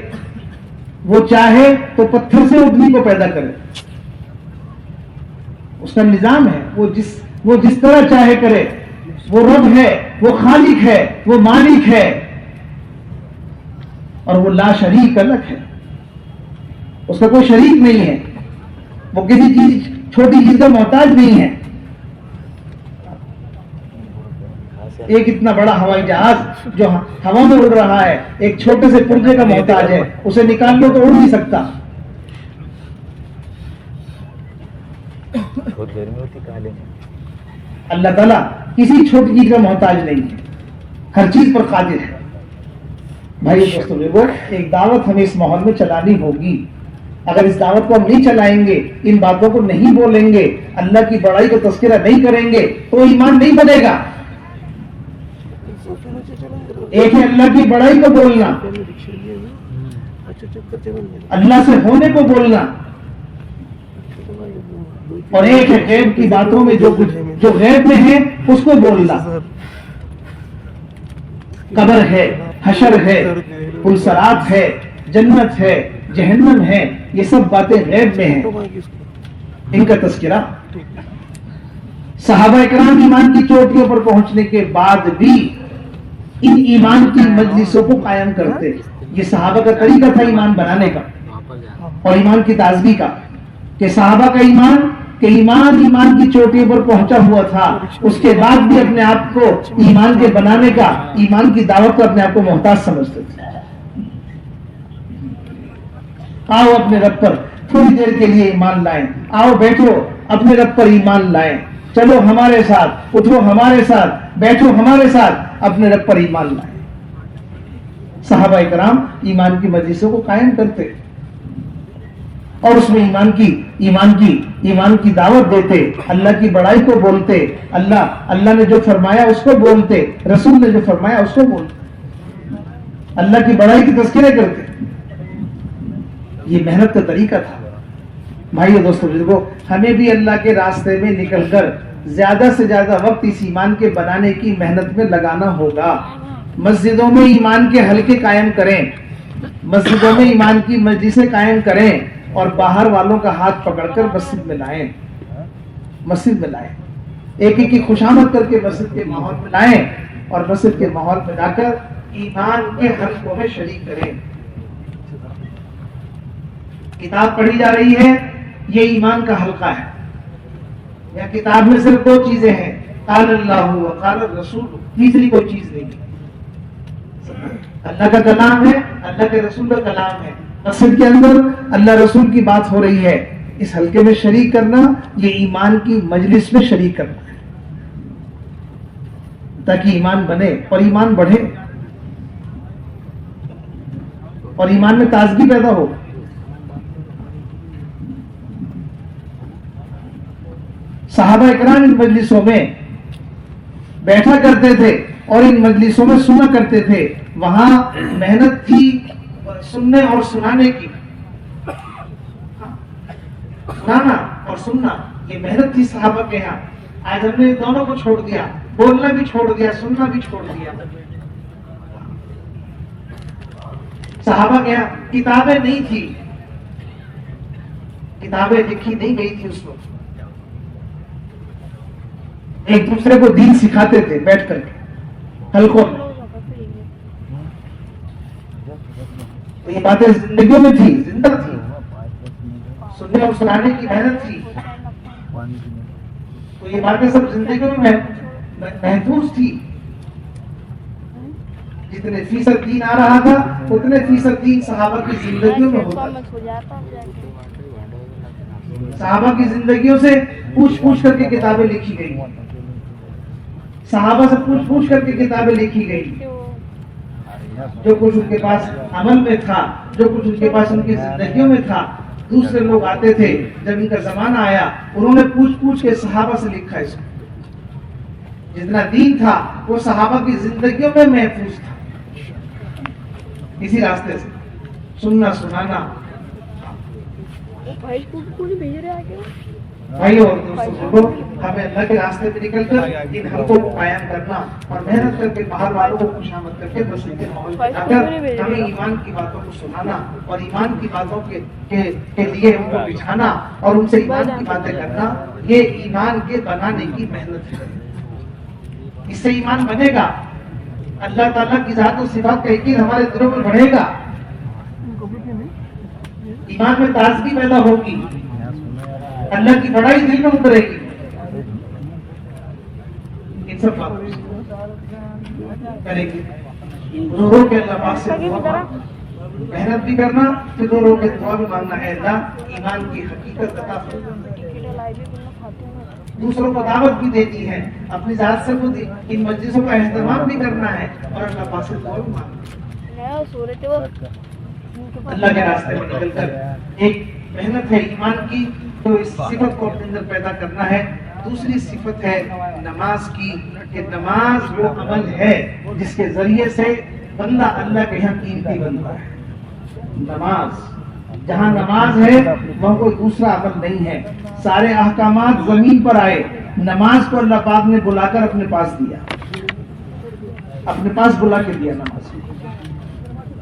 وہ چاہے تو پتھر سے اونٹنی کو پیدا کرے. اس کا نظام ہے. وہ جس طرح چاہے کرے. وہ رب ہے, وہ خالق ہے, وہ مالک ہے, اور وہ لا شریک الگ ہے. اس کا کوئی شریک نہیں ہے. وہ کسی چیز چھوٹی چیز کا محتاج نہیں ہے. ایک اتنا بڑا ہوائی جہاز جو ہوا میں اڑ رہا ہے ایک چھوٹے سے پرزے کا محتاج ہے. اسے نکال لو تو اڑ نہیں سکتا. اللہ تعالیٰ کسی چھوٹی چیز کا محتاج نہیں ہے, ہر چیز پر قادر ہے. بھائی دوستوں لوگوں, ایک دعوت ہمیں اس ماحول میں چلانی ہوگی. اگر اس دعوت کو ہم نہیں چلائیں گے, ان باتوں کو نہیں بولیں گے, اللہ کی بڑائی کا تذکرہ نہیں کریں گے تو ایمان نہیں بنے گا. ایک ہے اللہ کی بڑائی کو بولنا, اللہ سے ہونے کو بولنا, اور ایک ہے غیب کی باتوں میں جو غیب میں ہے اس کو بولنا. قبر ہے, حشر ہے, پلسرات ہے, جنت ہے, جہنم ہے, یہ سب باتیں غیب میں ہیں. ان کا تذکرہ صحابہ کرام ایمان کی چوٹیوں پر پہنچنے کے بعد بھی ان ایمان کی مجلسوں کو قائم کرتے. یہ صحابہ کا طریقہ تھا ایمان بنانے کا اور ایمان کی تازگی کا, کہ صحابہ کا ایمان کی چوٹیوں پر پہنچا ہوا تھا. اس کے بعد بھی اپنے آپ کو ایمان کے بنانے کا, ایمان کی دعوت کو اپنے آپ کو محتاج سمجھتے تھے. آؤ اپنے رب پر تھوڑی دیر کے لیے ایمان لائیں, آؤ بیٹھو اپنے رب پر ایمان لائیں, چلو ہمارے ساتھ, اٹھو ہمارے ساتھ, بیٹھو ہمارے ساتھ, اپنے رب پر ایمان لائیں. صحابہ کرام ایمان کی مجلسوں کو قائم کرتے اور اس میں ایمان کی دعوت دیتے, اللہ کی بڑائی کو بولتے, اللہ نے جو فرمایا اس کو بولتے, رسول نے جو فرمایا اس کو بولتے, اللہ کی بڑائی کی تذکرے کرتے. یہ محنت کا طریقہ تھا. بھائیو دوستو بزرگو, ہمیں بھی اللہ کے راستے میں نکل کر زیادہ سے زیادہ وقت اس ایمان کے بنانے کی محنت میں لگانا ہوگا. مسجدوں میں ایمان کے حلقے قائم کریں, مسجدوں میں ایمان کی مجلسیں قائم کریں, اور باہر والوں کا ہاتھ پکڑ کر مسجد میں لائیں. ایک ایک کی خوشامد کر کے مسجد کے ماحول میں لائیں, اور مسجد کے ماحول میں لا کر ایمان کے حلقوں میں شریک کریں. کتاب پڑھی جا رہی ہے, یہ ایمان کا حلقہ ہے. یا کتاب میں صرف دو چیزیں ہیں, قال اللہ و قال الرسول, تیسری کوئی چیز نہیں. اللہ کا کلام ہے, اللہ کے رسول کا کلام ہے. مسجد کے اندر اللہ رسول کی بات ہو رہی ہے, اس حلقے میں شریک کرنا یہ ایمان کی مجلس میں شریک کرنا ہے, تاکہ ایمان بنے اور ایمان بڑھے اور ایمان میں تازگی پیدا ہو. صحابہ اکرام ان مجلسوں میں بیٹھا کرتے تھے اور ان مجلسوں میں سنا کرتے تھے. وہاں محنت تھی سننے اور سنانے کی, سنانا اور سننا, یہ محنت تھی صحابہ کے یہاں. آج ہم نے دونوں کو چھوڑ دیا, بولنا بھی چھوڑ دیا, سننا بھی چھوڑ دیا. صحابہ کے یہاں کتابیں نہیں تھی, کتابیں لکھی نہیں گئی تھی اس وقت. ایک دوسرے کو دین سکھاتے تھے بیٹھ کر کے حلقوں میں. تو یہ باتیں زندگیوں میں تھی، زندہ تھی، سننے اور سنانے کی محنت تھی، تو یہ باتیں سب زندگیوں میں محفوظ تھی. جتنے فیصد دین آ رہا تھا اتنے فیصد دین صحابہ کی زندگیوں میں ہوتا تھا. صحابہ کی زندگیوں سے پوچھ پوچھ کر کے کتابیں لکھی گئی، صحابہ سے پوچھ پوچھ کر کے کتابیں لکھی گئی. جو کچھ ان کے پاس عمل میں تھا، جو کچھ ان کے پاس ان کی زندگیوں میں تھا، دوسرے لوگ آتے تھے، جب ان کا زمانہ آیا انہوں نے پوچھ پوچھ کے صحابہ سے لکھا. اس کو جتنا دین تھا وہ صحابہ کی زندگیوں میں محفوظ تھا. اسی راستے سے سننا سنانا. بھائیو اور دوستوں، ہمیں اللہ کے راستے پہ نکل کر ان حقوں کو قائم کرنا اور محنت کر کے باہر والوں کو خوشامد کر کے مسجد کے ماحول بنا کر ہمیں ایمان کی باتوں کو سنانا اور ایمان کی باتوں کے لیے ان کو بچھانا اور ان سے ایمان کی باتیں کرنا، یہ ایمان کے بنانے کی محنت ہے. اس سے ایمان بنے گا، اللہ تعالیٰ کی ذات و صفات کا یقین ہمارے دلوں میں بڑھے گا، ایمان میں تازگی پیدا ہوگی، اللہ کی بڑائی دل میں اترے گی. ان سب باتوں سے کریں گے رو رو کے اللہ پاک سے دعا، محنت بھی کرنا، پھر رو رو کے دعا بھی مانگنا ہے اللہ ایمان کی حقیقت عطا فرما. دوسروں کو دعوت بھی دیتی ہے، اپنی ذات سے خود ان مجلسوں کا اہتمام بھی کرنا ہے اور اللہ پاک سے دعا بھی مانگنا ہے. اللہ کے راستے میں نکل کر ایک محنت ہے ایمان کی، تو اس صفت کو اپنے اندر پیدا کرنا ہے. دوسری صفت ہے نماز کی، کہ نماز وہ عمل ہے جس کے ذریعے سے بندہ اللہ کے یہاں قیمتی بنتا ہے. نماز، جہاں نماز ہے وہاں کوئی دوسرا عمل نہیں ہے. سارے احکامات زمین پر آئے، نماز کو اللہ پاک نے بلا کر اپنے پاس دیا، اپنے پاس بلا کے دیا. نماز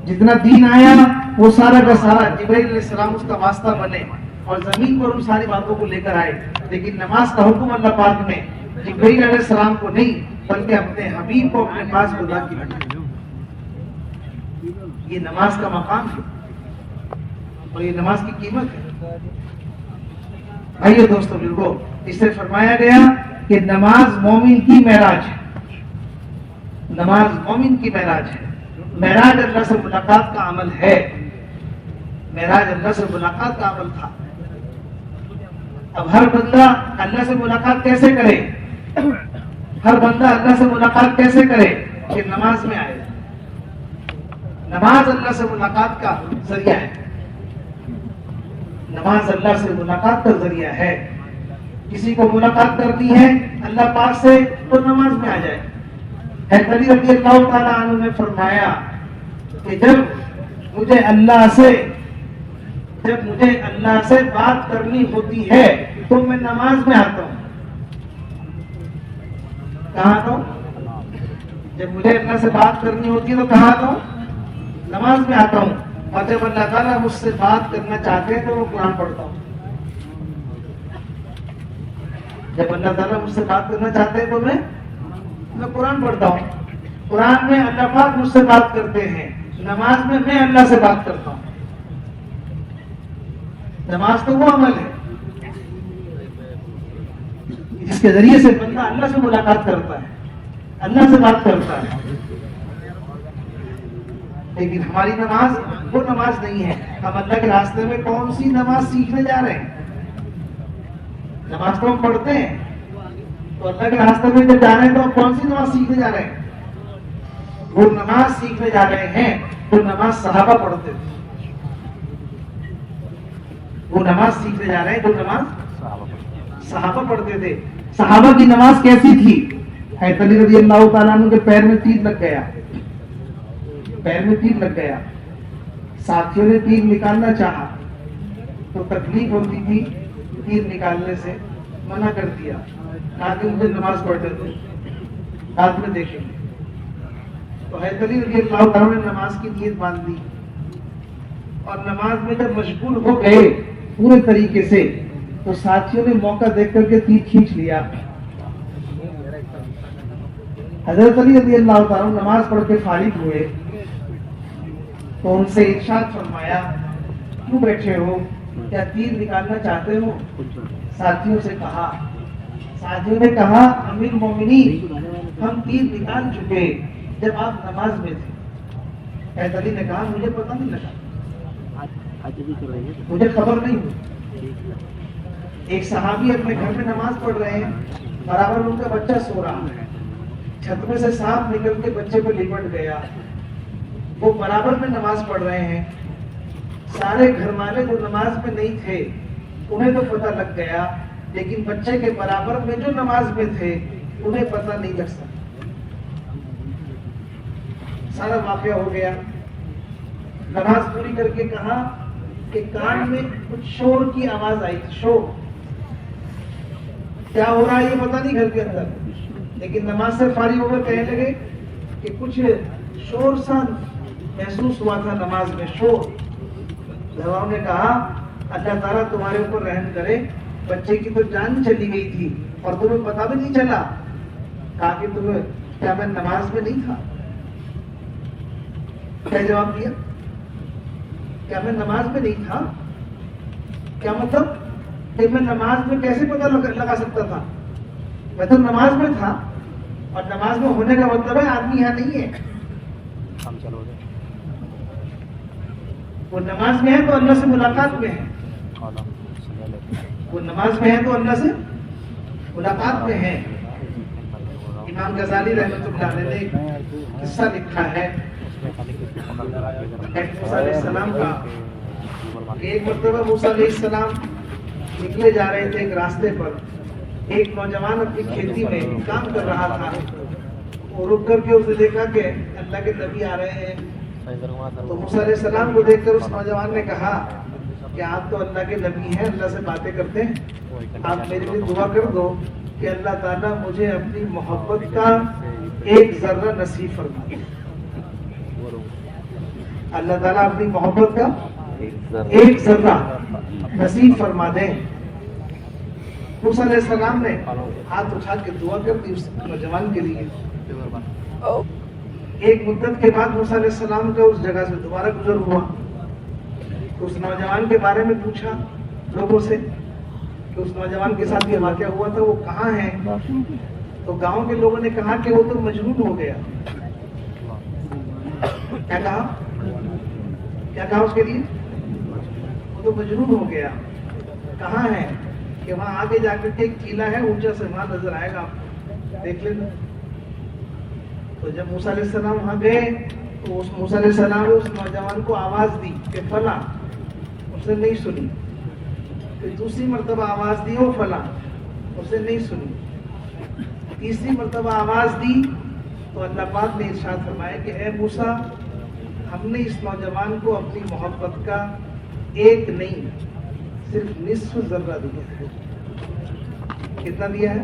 جتنا دین آیا وہ سارا کا سارا جبرائیل علیہ السلام اس کا واسطہ بنے اور زمین پر ان ساری باتوں کو لے کر آئے. لیکن نماز کا حکم اللہ پاک نے جبرائیل علیہ السلام کو نہیں بلکہ اپنے حبیب کو اپنے پاس بلا کے بھیجا. یہ نماز کا مقام ہے اور یہ نماز کی قیمت ہے. آئیے دوستو بزرگو، اس سے فرمایا گیا کہ نماز مومن کی معراج ہے. نماز مومن کی معراج ہے. معراج اللہ سے ملاقات کا عمل ہے. معراج اللہ سے ملاقات کا عمل تھا. اب ہر بندہ اللہ سے ملاقات کیسے کرے؟ ہر بندہ اللہ سے ملاقات کیسے کرے؟ کہ نماز میں آئے. نماز اللہ سے ملاقات کا ذریعہ ہے. نماز اللہ سے ملاقات کا ذریعہ ہے. کسی کو ملاقات کرنی ہے اللہ پاک سے تو نماز میں آ جائے. حضرت علی رضی اللہ تعالیٰ عنہ نے فرمایا کہ جب مجھے اللہ سے بات کرنی ہوتی ہے تو میں نماز میں آتا ہوں. کہاں آتا ہوں؟ جب مجھے اللہ سے بات کرنی ہوتی ہے تو کہاں آتا ہوں؟ نماز میں آتا ہوں. اور جب اللہ تعالیٰ مجھ سے بات کرنا چاہتے ہیں تو وہ قرآن پڑھتا ہوں. جب اللہ تعالیٰ مجھ سے بات کرنا چاہتے ہیں تو میں قرآن پڑھتا ہوں. قرآن میں اللہ پاک مجھ سے بات کرتے ہیں، نماز میں میں اللہ سے بات کرتا ہوں. نماز تو وہ عمل ہے جس کے ذریعے سے بندہ اللہ سے ملاقات کرتا ہے، اللہ سے بات کرتا ہے. لیکن ہماری نماز وہ نماز نہیں ہے. ہم اللہ کے راستے میں کون سی نماز سیکھنے جا رہے ہیں؟ نماز تو ہم پڑھتے ہیں، تو اللہ کے راستے میں جب جا رہے ہیں تو ہم کون سی نماز سیکھنے جا رہے ہیں؟ وہ نماز سیکھنے جا رہے ہیں جو نماز صحابہ پڑھتے تھے. وہ نماز سیکھنے جا رہے ہیں جو نماز صحابہ پڑھتے تھے. صحابہ کی نماز کیسی تھی؟ حضرت علی رضی اللہ تعالیٰ عنہ کے پیر میں تیر لگ گیا، پیر میں تیر لگ گیا. ساتھیوں نے تیر نکالنا چاہا تو تکلیف ہوتی تھی، تیر نکالنے سے منع کر دیا. کہا کہ مجھے نماز پڑھنے دو، ہاتھ میں دیکھیں. تو حضرت علی رضی اللہ تعالیٰ نے نماز کی نیت باندھ دی اور نماز میں جب مشغول ہو گئے پورے طریقے سے تو ساتھیوں نے موقع دیکھ کر کے تیر کھینچ لیا. حضرت علی رضی اللہ تعالیٰ نماز پڑھ کے فارغ ہوئے تو ان سے ارشاد فرمایا کیوں بیٹھے ہو, کیا تیر نکالنا چاہتے ہو؟ ساتھیوں نے کہا امیر مومنین ہم تیر نکال چکے جب آپ نماز میں تھے. حضرت علی نے کہا مجھے پتہ نہیں لگا, مجھے خبر نہیں ہوئی. ایک صحابی اپنے گھر میں نماز پڑھ رہے ہیں, برابر ان کا بچہ سو رہا ہے, چھت میں سے سانپ نکل کے بچے پہ لپٹ گیا. وہ برابر میں نماز پڑھ رہے ہیں, سارے گھر والے جو نماز میں نہیں تھے انہیں تو پتہ لگ گیا, لیکن بچے کے برابر میں جو نماز میں تھے انہیں پتہ نہیں لگ سکا. سارا واقعہ ہو گیا. نماز پوری کر کے کہا کہ کان میں کچھ شور کی آواز آئی تھی. شور کیا ہو رہا ہے یہ پتہ نہیں گھر کے اندر, لیکن نماز سے فارغ ہو کر کہنے لگے کہ کچھ شور سا محسوس ہوا تھا نماز میں, شور. گھرواؤں نے کہا اللہ تعالیٰ تمہارے اوپر رحم کرے, بچے کی تو جان چلی گئی تھی اور تمہیں پتہ بھی نہیں چلا. کہا کہ تمہیں کیا میں نماز میں نہیں تھا؟ کیا جواب دیا؟ کیا میں نماز میں نہیں تھا؟ کیا مطلب کہ میں نماز میں کیسے پتہ لگا سکتا تھا؟ میں تو نماز میں تھا, اور نماز میں ہونے کا مطلب ہے آدمی یہاں نہیں ہے. وہ نماز میں ہے تو اللہ سے ملاقات میں ہے, وہ نماز میں ہے تو اللہ سے ملاقات میں ہے. امام غزالی رحمۃ اللہ علیہ نے ایک قصہ لکھا ہے موسیٰ علیہ السلام کا. ایک مرتبہ موسیٰ علیہ السلام نکلے جا رہے تھے ایک راستے پر, ایک نوجوان اپنی کھیتی میں کام کر رہا تھا. وہ رک کر کے اسے دیکھا کہ اللہ کے نبی آ رہے ہیں, تو موسیٰ علیہ السلام کو دیکھ کر اس نوجوان نے کہا کہ آپ تو اللہ کے نبی ہیں, اللہ سے باتیں کرتے ہیں, آپ میرے لیے دعا کر دو کہ اللہ تعالیٰ مجھے اپنی محبت کا ایک ذرہ نصیب فرما دے. اللہ تعالیٰ اپنی محبت کا ایک ذرہ نصیب فرما دے. موسیٰ علیہ السلام نے ہاتھ اٹھا کے دعا کر دی اس نوجوان کے لیے. ایک مدت کے بعد موسیٰ علیہ السلام کا اس جگہ سے دوبارہ گزر ہوا. اس نوجوان کے بارے میں پوچھا لوگوں سے کہ اس نوجوان کے ساتھ یہ واقعہ ہوا تھا, وہ کہاں ہے؟ تو گاؤں کے لوگوں نے کہا کہ وہ تو مجنون ہو گیا. کیا کہا اس کے لیے؟ وہ تو مجنون ہو گیا. کہاں ہے؟ کہ وہاں آگے جا کر کے ایک قلعہ ہے اونچا سے, وہاں نظر آئے گا, آپ دیکھ لینا. تو جب موسیٰ علیہ السلام وہاں گئے تو اس موسیٰ علیہ السلام نے اس نوجوان کو آواز دی کہ فلاں, اس نے نہیں سنی. پھر دوسری مرتبہ آواز دی وہ فلاں, اس نے نہیں سنی. تیسری مرتبہ آواز دی تو اللہ پاک نے ارشاد فرمایا کہ اے موسیٰ, ہم نے اس نوجوان کو اپنی محبت کا ایک نہیں صرف نصف ذرہ دیا ہے. کتنا دیا ہے؟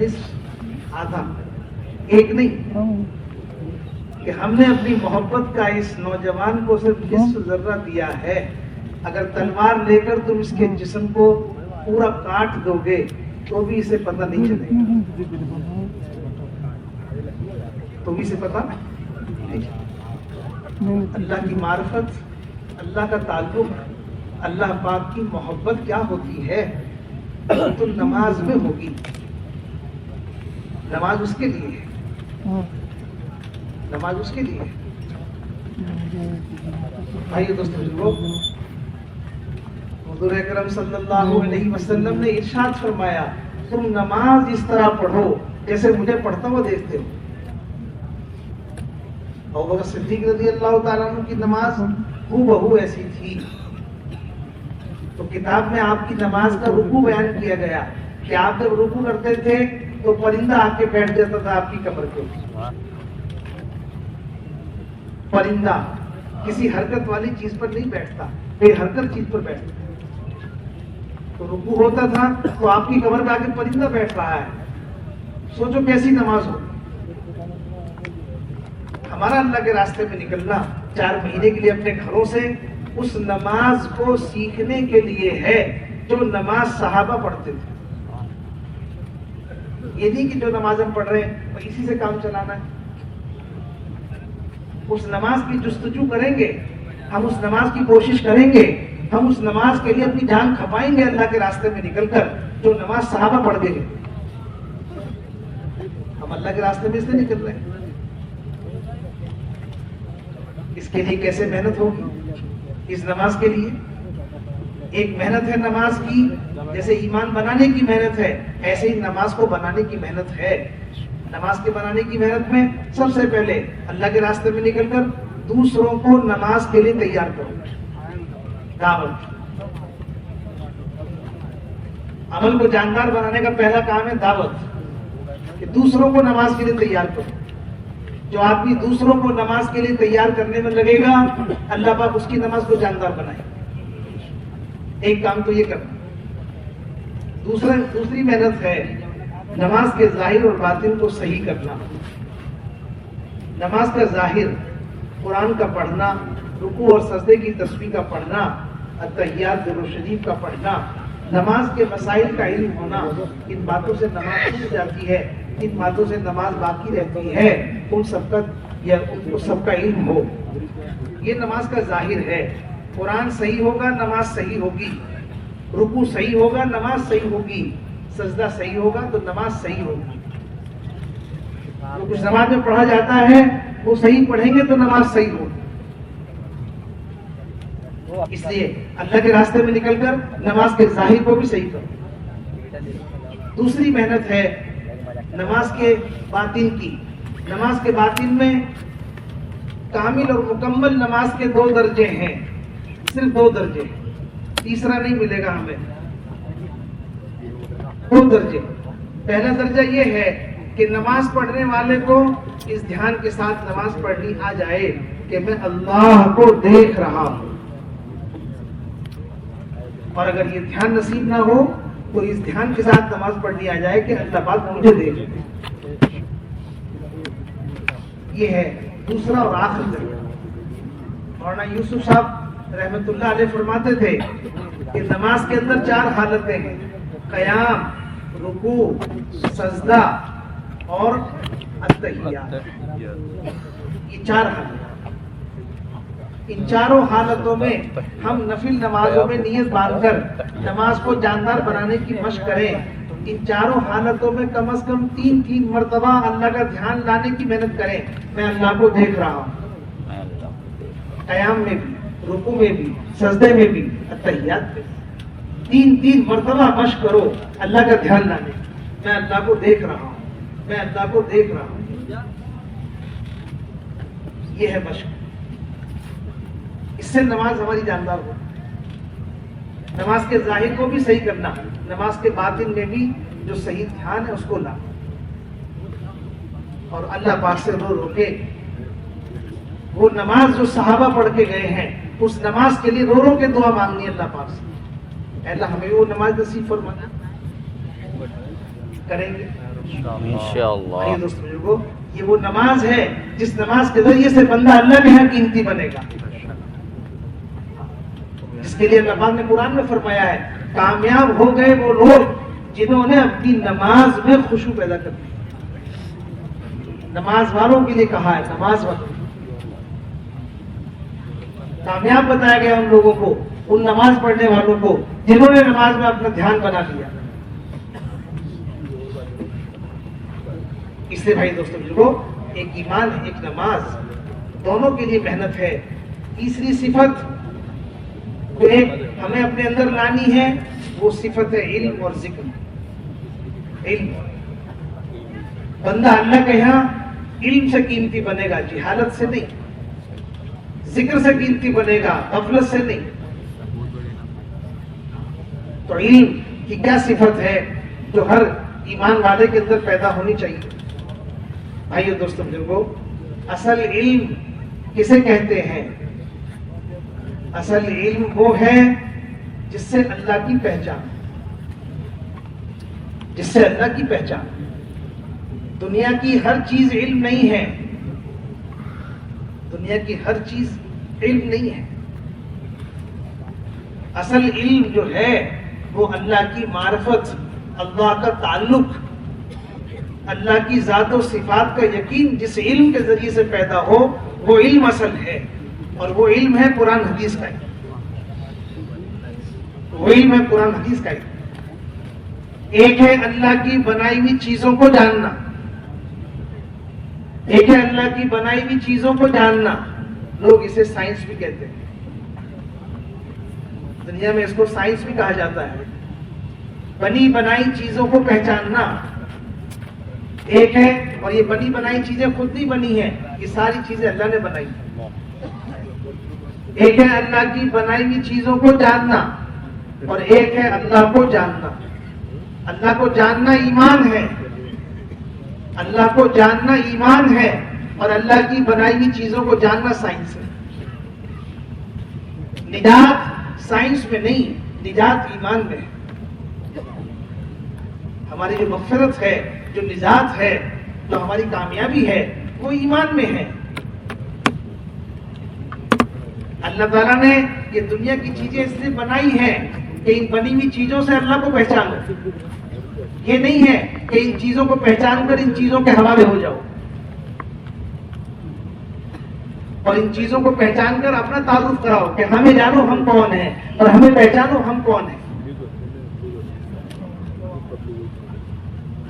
نصف, آدھا, ایک نہیں. کہ ہم نے اپنی محبت کا اس نوجوان کو صرف نصف ذرہ دیا ہے. اگر تلوار لے کر تم اس کے جسم کو پورا کاٹ دو گے تو بھی اسے پتہ نہیں چلے گا, تو بھی اسے پتہ نہیں. اللہ کی معرفت, اللہ کا تعلق, اللہ پاک کی محبت کیا ہوتی ہے تو نماز میں ہوگی. نماز اس کے لیے ہے, نماز اس کے لیے ہے. بھائی دوستو بزرگو, حضور اکرم صلی اللہ علیہ وسلم نے ارشاد فرمایا تم نماز اس طرح پڑھو جیسے مجھے پڑھتا ہوا دیکھتے ہو. ابوبکر صدیق رضی اللہ تعالیٰ عنہ کی نماز ہو بہو ایسی تھی. تو کتاب میں آپ کی نماز کا رکوع بیان کیا گیا کہ آپ جب رکوع کرتے تھے تو پرندہ آ کے بیٹھ جاتا تھا آپ کی کمر کے اوپر. پرندہ کسی حرکت والی چیز پر نہیں بیٹھتا, بے حرکت چیز پر بیٹھتا. تو رکوع ہوتا تھا تو آپ کی کمر پہ آ کے پرندہ بیٹھ رہا ہے. سوچو کیسی نماز ہو. ہمارا اللہ کے راستے میں نکلنا 4 مہینے کے لیے اپنے گھروں سے اس نماز کو سیکھنے کے لیے ہے جو نماز صحابہ پڑھتے تھے. یہ نہیں کہ جو نماز ہم پڑھ رہے ہیں اسی سے کام چلانا ہے. اس نماز کی جستجو کریں گے, ہم اس نماز کی کوشش کریں گے, ہم اس نماز کے لیے اپنی جان کھپائیں گے اللہ کے راستے میں نکل کر, جو نماز صحابہ پڑھ گئے. ہم اللہ کے راستے میں اس لیے نکل رہے ہیں. اس کے لیے کیسے محنت ہوگی؟ اس نماز کے لیے ایک محنت ہے نماز کی, جیسے ایمان بنانے کی محنت ہے ایسے ہی نماز کو بنانے کی محنت ہے. نماز کے بنانے کی محنت میں سب سے پہلے اللہ کے راستے میں نکل کر دوسروں کو نماز کے لیے تیار کرو. دعوت, عمل کو جاندار بنانے کا پہلا کام ہے دعوت, کہ دوسروں کو نماز کے لیے تیار کرو. جو آدمی دوسروں کو نماز کے لیے تیار کرنے میں لگے گا, اللہ پاک اس کی نماز کو جاندار بنائے. ایک کام تو یہ کرنا. دوسری محنت ہے نماز کے ظاہر اور باطن کو صحیح کرنا. نماز کا ظاہر قرآن کا پڑھنا, رکوع اور سجدے کی تسبیح کا پڑھنا, التحیات درود شریف کا پڑھنا, نماز کے مسائل کا علم ہونا. ان باتوں سے نماز چھوٹ جاتی ہے, ان باتوں سے نماز باقی رہتی ہے, ان سب کا علم ہو. یہ نماز کا ظاہر ہے. قرآن صحیح ہوگا نماز صحیح ہوگی, رکوع صحیح ہوگا نماز صحیح ہوگی, سجدہ صحیح ہوگا تو نماز صحیح ہوگی. جو کچھ نماز میں پڑھا جاتا ہے وہ صحیح پڑھیں گے تو نماز صحیح ہوگی. اس لیے اللہ کے راستے میں نکل کر نماز کے ظاہر کو بھی صحیح کرو. دوسری محنت ہے نماز کے باطن کی. نماز کے باطن میں کامل اور مکمل نماز کے 2 درجے ہیں, صرف 2 درجے, تیسرا نہیں ملے گا ہمیں. 2 درجے. پہلا درجہ یہ ہے کہ نماز پڑھنے والے کو اس دھیان کے ساتھ نماز پڑھنی آ جائے کہ میں اللہ کو دیکھ رہا ہوں. اور اگر یہ دھیان نصیب نہ ہو تو اس دھیان کے ساتھ نماز پڑھنی آ جائے کہ اللہ پاک مجھے دیکھ رہے. یہ ہے دوسرا اور آخری درجہ. مولانا یوسف صاحب رحمت اللہ علیہ فرماتے تھے کہ نماز کے اندر 4 حالتیں ہیں, قیام, رکوع, سجدہ اور التحیات. یہ 4 حالتیں. ان چاروں حالتوں میں ہم نفل نمازوں میں نیت باندھ کر نماز کو جاندار بنانے کی مشق کریں. ان چاروں حالتوں میں کم از کم 3 مرتبہ اللہ کا دھیان لانے کی محنت کریں. میں اللہ کو دیکھ رہا ہوں. قیام میں بھی, رکوع میں بھی, سجدے میں بھی, التحیات میں 3 مرتبہ مشق کرو اللہ کا دھیان لانے. میں اللہ کو دیکھ رہا ہوں, میں اللہ کو دیکھ رہا ہوں. یہ ہے مشق. اس سے نماز ہماری جاندار ہو. نماز کے ظاہر کو بھی صحیح کرنا, نماز کے باطن میں بھی جو صحیح دھیان ہے اس کو لانا, اور اللہ پاک سے رو کے وہ نماز جو صحابہ پڑھ کے گئے ہیں اس نماز کے لیے رو کے دعا مانگنی اللہ پاک سے. اے اللہ ہمیں وہ نماز نصیب فرمانا. کریں گے انشاءاللہ. دوستو بزرگو, یہ وہ نماز ہے جس نماز کے ذریعے سے بندہ اللہ کے ہاں قیمتی بنے گا, جس کے لیے اللہ پاک نے قرآن میں فرمایا ہے کامیاب ہو گئے وہ لوگ جنہوں نے اپنی نماز میں خشوع پیدا کر دی. نماز والوں کے لیے کہا ہے, نماز والوں کامیاب بتایا گیا ان لوگوں کو, ان نماز پڑھنے والوں کو جنہوں نے نماز میں اپنا دھیان بنا لیا. اس لیے بھائی دوستوں بزرگوں, ایک ایمان ایک نماز دونوں کے لیے محنت ہے. تیسری صفت جو ایک ہمیں اپنے اندر لانی ہے وہ صفت ہے علم اور ذکر. علم, بندہ اللہ کے یہاں علم سے قیمتی بنے گا, جہالت سے نہیں. ذکر سے قیمتی بنے گا, غفلت سے نہیں. تو علم کی کیا صفت ہے جو ہر ایمان والے کے اندر پیدا ہونی چاہیے؟ بھائیو دوستو بزرگو, اصل علم کسے کہتے ہیں؟ اصل علم وہ ہے جس سے اللہ کی پہچان, جس سے اللہ کی پہچان. دنیا کی ہر چیز علم نہیں ہے, دنیا کی ہر چیز علم نہیں ہے. اصل علم جو ہے وہ اللہ کی معرفت, اللہ کا تعلق, اللہ کی ذات و صفات کا یقین جس علم کے ذریعے سے پیدا ہو وہ علم اصل ہے، اور وہ علم ہے قرآن حدیث کا وہ علم ہے قرآن حدیث کا ایک ہے اللہ کی بنائی ہوئی چیزوں کو جاننا، ایک ہے اللہ کی بنائی ہوئی چیزوں کو جاننا، لوگ اسے سائنس بھی کہتے ہیں، دنیا میں اس کو سائنس بھی کہا جاتا ہے، بنی بنائی چیزوں کو پہچاننا ایک ہے، اور یہ بنی بنائی چیزیں خود نہیں بنی ہیں، یہ ساری چیزیں اللہ نے بنائی۔ ایک ہے اللہ کی بنائی ہوئی چیزوں کو جاننا، اور ایک ہے اللہ کو جاننا۔ اللہ کو جاننا ایمان ہے، اللہ کو جاننا ایمان ہے، اور اللہ کی بنائی ہوئی چیزوں کو جاننا سائنس ہے۔ نجات سائنس میں نہیں، نجات ایمان میں ہے۔ ہماری جو مغفرت ہے، جو نجات ہے، جو ہماری کامیابی ہے، وہ ایمان میں ہے۔ اللہ تعالیٰ نے یہ دنیا کی چیزیں اس لیے بنائی ہیں کہ ان بنی ہوئی چیزوں سے اللہ کو پہچانو، یہ نہیں ہے کہ ان چیزوں کو پہچان کر ان چیزوں کے حوالے ہو جاؤ، اور ان چیزوں کو پہچان کر اپنا تعارف کراؤ کہ ہمیں جانو ہم کون ہیں، اور ہمیں پہچانو ہم کون ہیں۔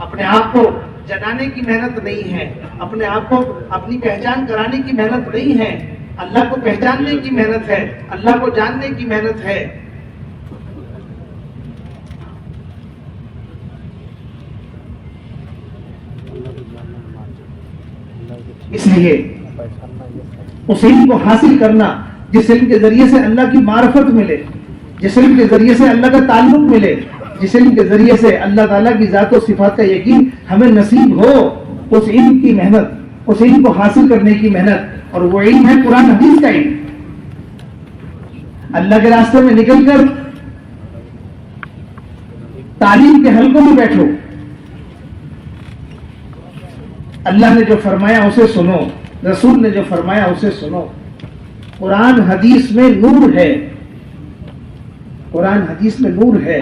اپنے آپ کو جنانے کی محنت نہیں ہے، اپنے آپ کو اپنی پہچان کرانے کی محنت نہیں ہے، اللہ کو پہچاننے کی محنت ہے، اللہ کو جاننے کی محنت ہے۔ اس لیے اس علم کو حاصل کرنا جس علم کے ذریعے سے اللہ کی معرفت ملے، جس علم کے ذریعے سے اللہ کا تعلق ملے، جس علم کے ذریعے سے اللہ تعالیٰ کی ذات و صفات کا یقین ہمیں نصیب ہو، اس علم کی محنت، اس علم کو حاصل کرنے کی محنت، اور وہ علم ہے قرآن حدیث کا علم۔ اللہ کے راستے میں نکل کر تعلیم کے حلقوں میں بیٹھو، اللہ نے جو فرمایا اسے سنو، رسول نے جو فرمایا اسے سنو۔ قرآن حدیث میں نور ہے، قرآن حدیث میں نور ہے،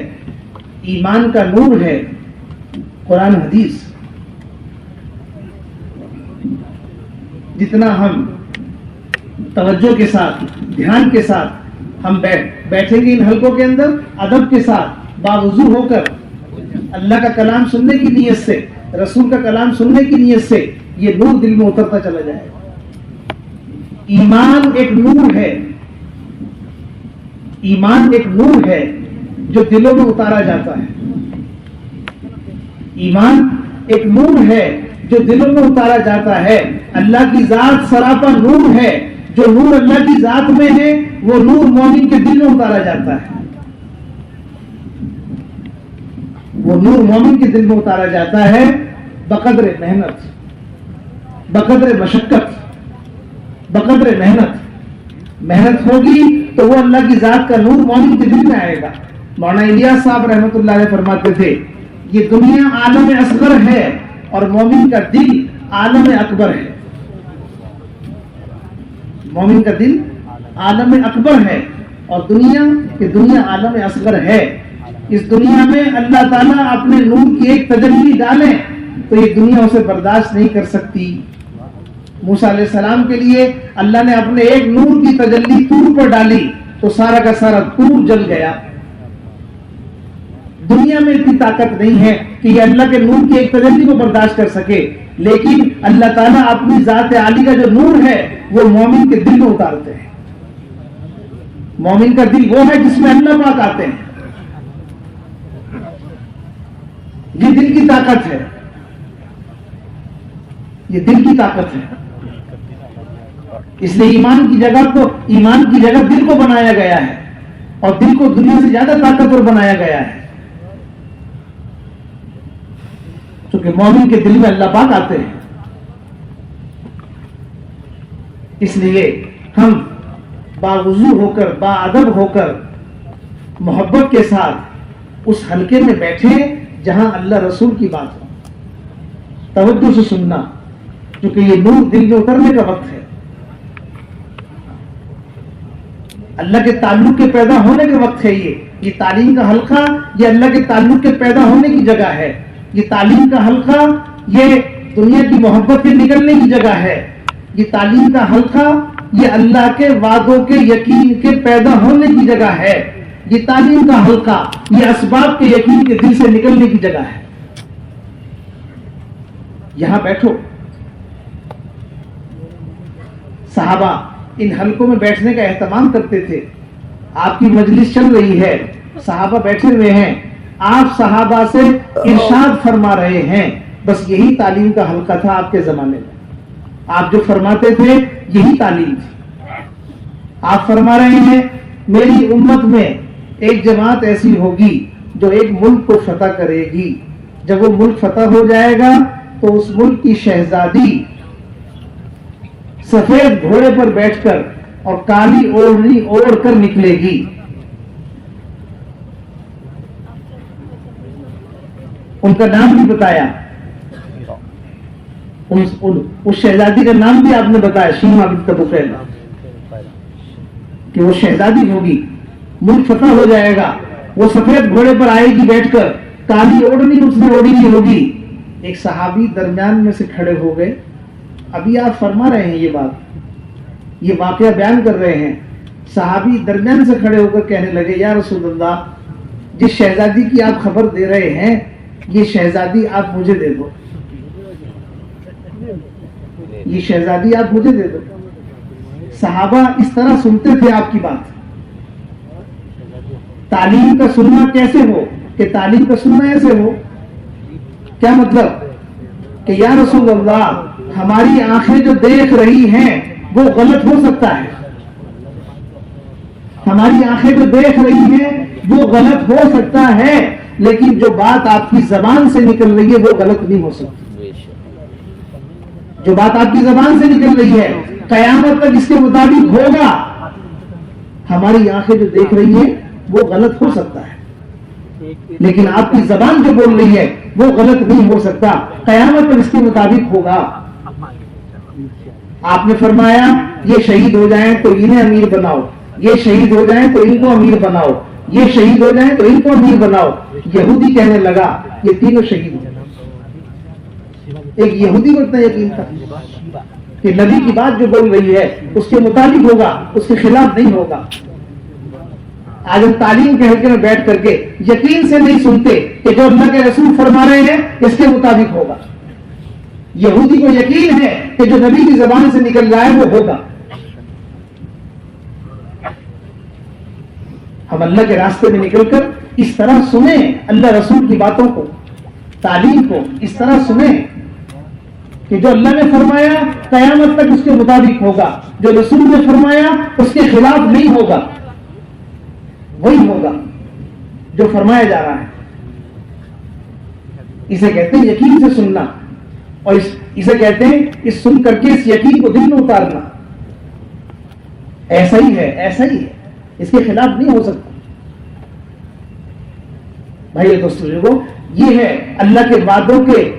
ایمان کا نور ہے قرآن حدیث۔ جتنا ہم توجہ کے ساتھ، دھیان کے ساتھ ہم بیٹھیں گے ان حلقوں کے اندر، ادب کے ساتھ، باوضو ہو کر، اللہ کا کلام سننے کی نیت سے، رسول کا کلام سننے کی نیت سے، یہ نور دل میں اترتا چلا جائے گا۔ ایمان ایک نور ہے، ایمان ایک نور ہے جو دلوں میں اتارا جاتا ہے۔ ایمان ایک نور ہے جو دلوں میں اتارا جاتا ہے۔ اللہ کی ذات سراپا نور ہے، جو نور اللہ کی ذات میں ہے وہ نور مومن کے دل میں اتارا جاتا ہے، وہ نور مومن کے دل میں اتارا جاتا ہے بقدر محنت، بقدر مشقت، بقدر محنت ہوگی تو وہ اللہ کی ذات کا نور مومن کے دل میں آئے گا۔ مولانا الیاس صاحب رحمۃ اللہ علیہ فرماتے تھے یہ دنیا عالم اصغر ہے اور مومن کا دل عالم اکبر ہے، مومن کا دل عالم اکبر ہے، اور دنیا عالم اصغر ہے۔ اس دنیا میں اللہ تعالیٰ اپنے نور کی ایک تجلی ڈالے تو یہ دنیا اسے برداشت نہیں کر سکتی۔ موسیٰ علیہ السلام کے لیے اللہ نے اپنے ایک نور کی تجلی طور پر ڈالی تو سارا کا سارا طور جل گیا۔ دنیا میں اتنی طاقت نہیں ہے کہ یہ اللہ کے نور کی ایک تجلی کو برداشت کر سکے، لیکن اللہ تعالیٰ اپنی ذات عالی کا جو نور ہے وہ مومن کے دل میں اتارتے ہیں۔ مومن کا دل وہ ہے جس میں اللہ پاک آتے ہیں، یہ دل کی طاقت ہے، یہ دل کی طاقت ہے۔ اس لیے ایمان کی جگہ دل کو بنایا گیا ہے، اور دل کو دنیا سے زیادہ طاقتور بنایا گیا ہے، کیونکہ مومن کے دل میں اللہ پاک آتے ہیں۔ اس لیے ہم باوضو ہو کر، باادب ہو کر، محبت کے ساتھ اس حلقے میں بیٹھے جہاں اللہ رسول کی بات ہو، توجہ سے سننا، کیونکہ یہ نور دل میں اترنے کا وقت ہے، اللہ کے تعلق کے پیدا ہونے کا وقت ہے۔ یہ تعلیم کا حلقہ یہ اللہ کے تعلق کے پیدا ہونے کی جگہ ہے۔ یہ تعلیم کا حلقہ یہ دنیا کی محبت کے نکلنے کی جگہ ہے. یہ تعلیم کا حلقہ یہ اللہ کے وعدوں کے یقین کے پیدا ہونے کی جگہ ہے. یہ تعلیم کا حلقہ یہ اسباب کے یقین کے دل سے نکلنے کی جگہ ہے. یہاں بیٹھو. صحابہ ان حلقوں میں بیٹھنے کا اہتمام کرتے تھے. آپ کی مجلس چل رہی ہے, صحابہ بیٹھے ہوئے ہیں, آپ صحابہ سے ارشاد فرما رہے ہیں. بس یہی تعلیم کا حلقہ تھا آپ کے زمانے میں. آپ جو فرماتے تھے یہی تعلیم تھی. آپ فرما رہے ہیں میری امت میں ایک جماعت ایسی ہوگی جو ایک ملک کو فتح کرے گی. جب وہ ملک فتح ہو جائے گا تو اس ملک کی شہزادی سفید گھوڑے پر بیٹھ کر اور کالی اوڑھنی اوڑھ کر نکلے گی. ان کا نام بھی بتایا, اس شہزادی کا نام بھی آپ نے بتایا, شیما بنت بخیل, کہ وہ شہزادی ہوگی, ملک فتح ہو جائے گا, وہ سفید گھوڑے پر آئے گی بیٹھ کر, کالی اوڑھنی اس نے اوڑھی ہوگی. ایک صحابی درمیان میں سے کھڑے ہو گئے. ابھی آپ فرما رہے ہیں یہ بات, یہ واقعہ بیان کر رہے ہیں. صحابی درمیان سے کھڑے ہو کر کہنے لگے یا رسول اللہ, جس شہزادی کی آپ خبر دے رہے ہیں یہ شہزادی آپ مجھے دے دو, یہ شہزادی آپ مجھے دے دو. صحابہ اس طرح سنتے تھے آپ کی بات. تعلیم کا سننا کیسے ہو کہ تعلیم کا سننا ایسے ہو. کیا مطلب کہ یا رسول اللہ ہماری آنکھیں جو دیکھ رہی ہیں وہ غلط ہو سکتا ہے, ہماری آنکھیں جو دیکھ رہی ہیں وہ غلط ہو سکتا ہے, لیکن جو بات آپ کی زبان سے نکل رہی ہے وہ غلط نہیں ہو سکتی. جو بات آپ کی زبان سے نکل رہی ہے قیامت تک اس کے مطابق ہوگا. ہماری آنکھیں جو دیکھ رہی ہیں وہ غلط ہو سکتا ہے, لیکن آپ کی زبان جو بول رہی ہے وہ غلط نہیں ہو سکتا, قیامت تک اس کے مطابق ہوگا. آپ نے فرمایا یہ شہید ہو جائیں تو انہیں امیر بناؤ, یہ شہید ہو جائیں تو ان کو امیر بناؤ, یہ شہید ہو جائیں تو ان کو امیر بناؤ. یہودی کہنے لگا یہ تینوں شہید ہو جائیں. ایک یہودی کو اتنا یقین تھا کہ نبی کی بات جو بول رہی ہے اس کے مطابق ہوگا, اس کے خلاف نہیں ہوگا. آج ہم تعلیم کے حلقے میں بیٹھ کر کے یقین سے نہیں سنتے کہ جو اللہ کے رسول فرما رہے ہیں اس کے مطابق ہوگا. یہودی کو یقین ہے کہ جو نبی کی زبان سے نکل رہا ہے وہ ہوگا. ہم اللہ کے راستے میں نکل کر اس طرح سنیں اللہ رسول کی باتوں کو, تعلیم کو اس طرح سنیں کہ جو اللہ نے فرمایا قیامت تک اس کے مطابق ہوگا, جو رسول نے فرمایا اس کے خلاف نہیں ہوگا, وہی ہوگا جو فرمایا جا رہا ہے. اسے کہتے ہیں یقین سے سننا, اور اسے کہتے ہیں اس سن کر کے اس یقین کو دل میں اتارنا. ایسا ہی ہے, ایسا ہی ہے, اس کے خلاف نہیں ہو سکتا. بھائی دوستو جو یہ ہے اللہ کے وعدوں کے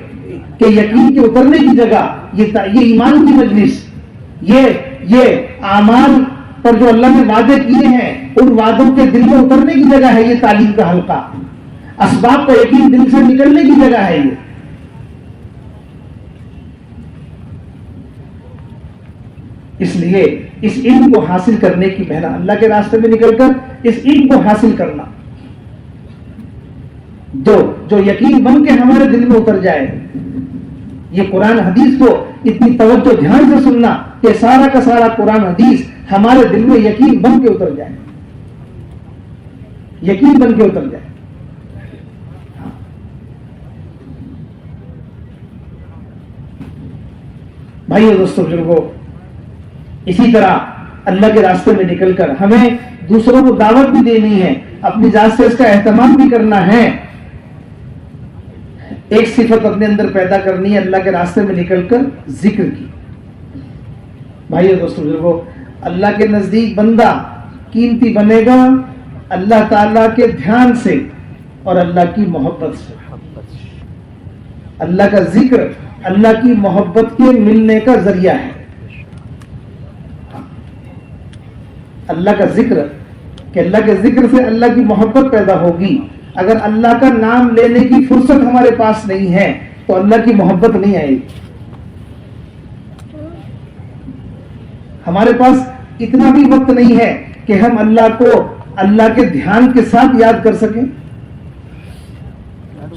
یقین کے اترنے کی جگہ, یہ ایمان کی مجلس, یہ اعمال پر جو اللہ نے وعدے کیے ہیں ان وعدوں کے دل میں اترنے کی جگہ ہے یہ تعلیم کا حلقہ. اسباب کا یقین دل سے نکلنے کی جگہ ہے یہ. اس لیے اس علم کو حاصل کرنے کی محنت, اللہ کے راستے میں نکل کر اس علم کو حاصل کرنا, جو یقین بن کے ہمارے دل میں اتر جائے. یہ قرآن حدیث کو اتنی توجہ دھیان سے سننا کہ سارا کا سارا قرآن حدیث ہمارے دل میں یقین بن کے اتر جائے, یقین بن کے اتر جائے. بھائی اور دوستوں بزرگوں, اسی طرح اللہ کے راستے میں نکل کر ہمیں دوسروں کو دعوت بھی دینی ہے, اپنی ذات سے اس کا اہتمام بھی کرنا ہے. ایک صفت اپنے اندر پیدا کرنی ہے اللہ کے راستے میں نکل کر ذکر کی. بھائی اور دوستوں بزرگوں, اللہ کے نزدیک بندہ قیمتی بنے گا اللہ تعالیٰ کے دھیان سے اور اللہ کی محبت سے. اللہ کا ذکر اللہ کی محبت کے ملنے کا ذریعہ ہے. اللہ کا ذکر کہ اللہ کے ذکر سے اللہ کی محبت پیدا ہوگی, اگر اللہ کا نام لینے کی فرصت ہمارے پاس نہیں ہے تو اللہ کی محبت نہیں آئے گی. ہمارے پاس اتنا بھی وقت نہیں ہے کہ ہم اللہ کو اللہ کے دھیان کے ساتھ یاد کر سکیں.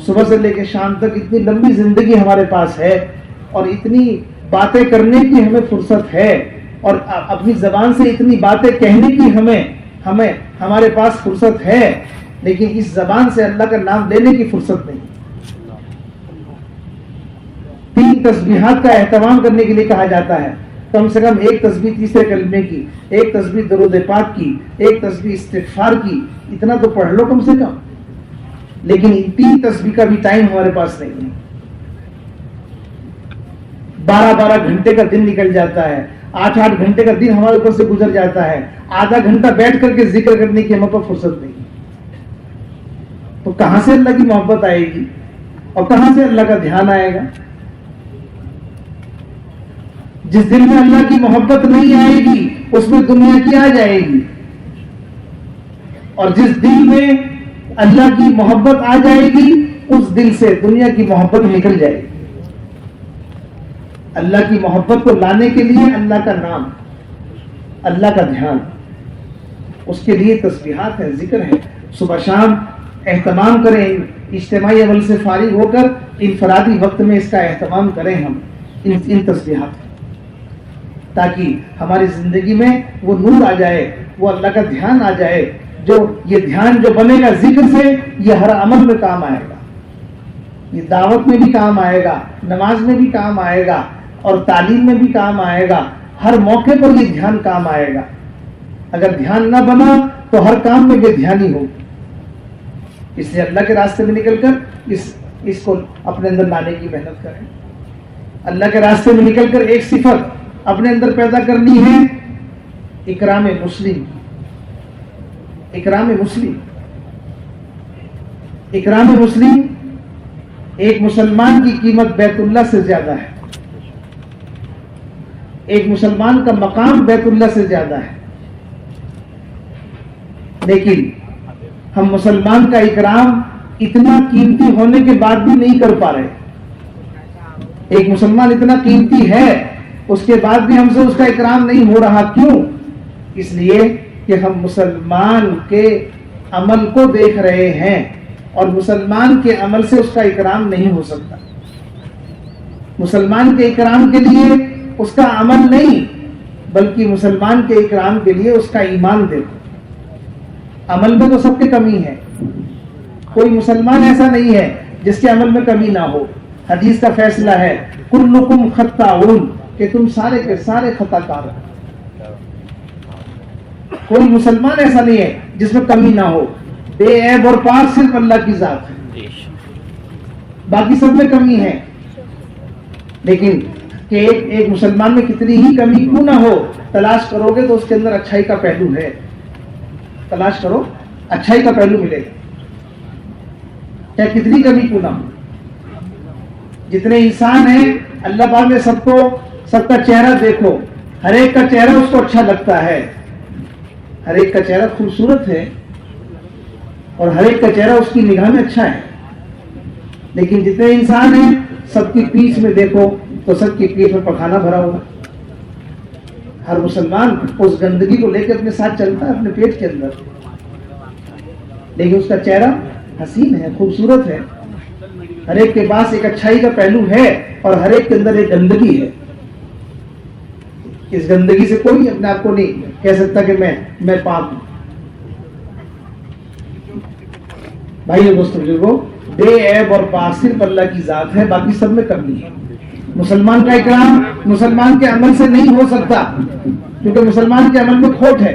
صبح سے لے کے شام تک اتنی لمبی زندگی ہمارے پاس ہے اور اتنی باتیں کرنے کی ہمیں فرصت ہے اور اپنی زبان سے اتنی باتیں کہنے کی ہمارے پاس فرصت ہے، لیکن اس زبان سے اللہ کا نام لینے کی فرصت نہیں. 3 تسبیحات کا اہتمام کرنے کے لیے کہا جاتا ہے. کم سے کم 1 تسبیح تیسرے کلمے کی، 1 تسبیح درود پاک کی، 1 تسبیح استغفار کی، اتنا تو پڑھ لو کم سے کم. لیکن ان 3 تسبیح کا بھی ٹائم ہمارے پاس نہیں ہے. 12 گھنٹے کا دن نکل جاتا ہے، 8 گھنٹے کا دن ہمارے اوپر سے گزر جاتا ہے، آدھا گھنٹہ بیٹھ کر کے ذکر کرنے کی ہمارے پاس فرصت نہیں. تو کہاں سے اللہ کی محبت آئے گی اور کہاں سے اللہ کا دھیان آئے گا؟ جس دل میں اللہ کی محبت نہیں آئے گی اس میں دنیا کی آ جائے گی، اور جس دل میں اللہ کی محبت آ جائے گی اس دل سے دنیا کی محبت نکل جائے گی. اللہ کی محبت کو لانے کے لیے اللہ کا نام، اللہ کا دھیان، اس کے لیے تسبیحات ہیں، ذکر ہے. صبح شام اہتمام کریں، اجتماعی عمل سے فارغ ہو کر انفرادی وقت میں اس کا اہتمام کریں ہم ان تسبیحات، تاکہ ہماری زندگی میں وہ نور آ جائے، وہ اللہ کا دھیان آ جائے. جو یہ دھیان جو بنے گا ذکر سے، یہ ہر عمل میں کام آئے گا، یہ دعوت میں بھی کام آئے گا، نماز میں بھی کام آئے گا اور تعلیم میں بھی کام آئے گا. ہر موقع پر یہ دھیان کام آئے گا. اگر دھیان نہ بنا تو ہر کام میں بے دھیانی ہوگی. اس لیے اللہ کے راستے میں نکل کر اس کو اپنے اندر لانے کی محنت کریں. اللہ کے راستے میں نکل کر ایک صفت اپنے اندر پیدا کرنی ہے، اکرام مسلم. اکرام مسلم، اکرام مسلم. ایک مسلمان کی قیمت بیت اللہ سے زیادہ ہے، ایک مسلمان کا مقام بیت اللہ سے زیادہ ہے. لیکن ہم مسلمان کا اکرام اتنا قیمتی ہونے کے بعد بھی نہیں کر پا رہے. ایک مسلمان اتنا قیمتی ہے، اس کے بعد بھی ہم سے اس کا اکرام نہیں ہو رہا. کیوں؟ اس لیے کہ ہم مسلمان کے عمل کو دیکھ رہے ہیں اور مسلمان کے عمل سے اس کا اکرام نہیں ہو سکتا. مسلمان کے اکرام کے لیے اس کا عمل نہیں، بلکہ مسلمان کے اکرام کے لیے اس کا ایمان دیکھو. عمل میں تو سب کی کمی ہے، کوئی مسلمان ایسا نہیں ہے جس کے عمل میں کمی نہ ہو. حدیث کا فیصلہ ہے کلکم خطاؤن، کہ تم سارے کے سارے خطا کار ہو. کوئی مسلمان ایسا نہیں ہے جس میں کمی نہ ہو. بے عیب اور پاک صرف اللہ کی ذات ہے، باقی سب میں کمی ہے. لیکن کہ ایک مسلمان میں کتنی ہی کمی کیوں نہ ہو، تلاش کرو گے تو اس کے اندر اچھائی کا پہلو ہے. تلاش کرو، اچھائی کا پہلو ملے گا، چاہے کتنی کمی کیوں نہ ہو. جتنے انسان ہیں اللہ پاک نے سب کا چہرہ دیکھو، ہر ایک کا چہرہ اس کو اچھا لگتا ہے، ہر ایک کا چہرہ خوبصورت ہے اور ہر ایک کا چہرہ اس کی نگاہ میں اچھا ہے. لیکن جتنے انسان ہیں سب کی پیٹھ میں دیکھو تو سب کی پیٹھ میں پخانہ بھرا ہوا. ہر مسلمان اس گندگی کو لے کے اپنے ساتھ چلتا ہے اپنے پیٹ کے اندر، لیکن اس کا چہرہ حسین ہے، خوبصورت ہے. ہر ایک کے پاس ایک اچھائی کا پہلو ہے اور ہر ایک کے اندر ایک گندگی ہے. اس گندگی سے کوئی اپنے آپ کو نہیں کہہ سکتا کہ میں پاک ہوں. بھائی دوستو بزرگوں، بے عیب اور پاک صرف اللہ کی ذات ہے، باقی سب میں کمی ہے. مسلمان کا اکرام مسلمان کے عمل سے نہیں ہو سکتا، کیونکہ مسلمان کے عمل میں کھوٹ ہے،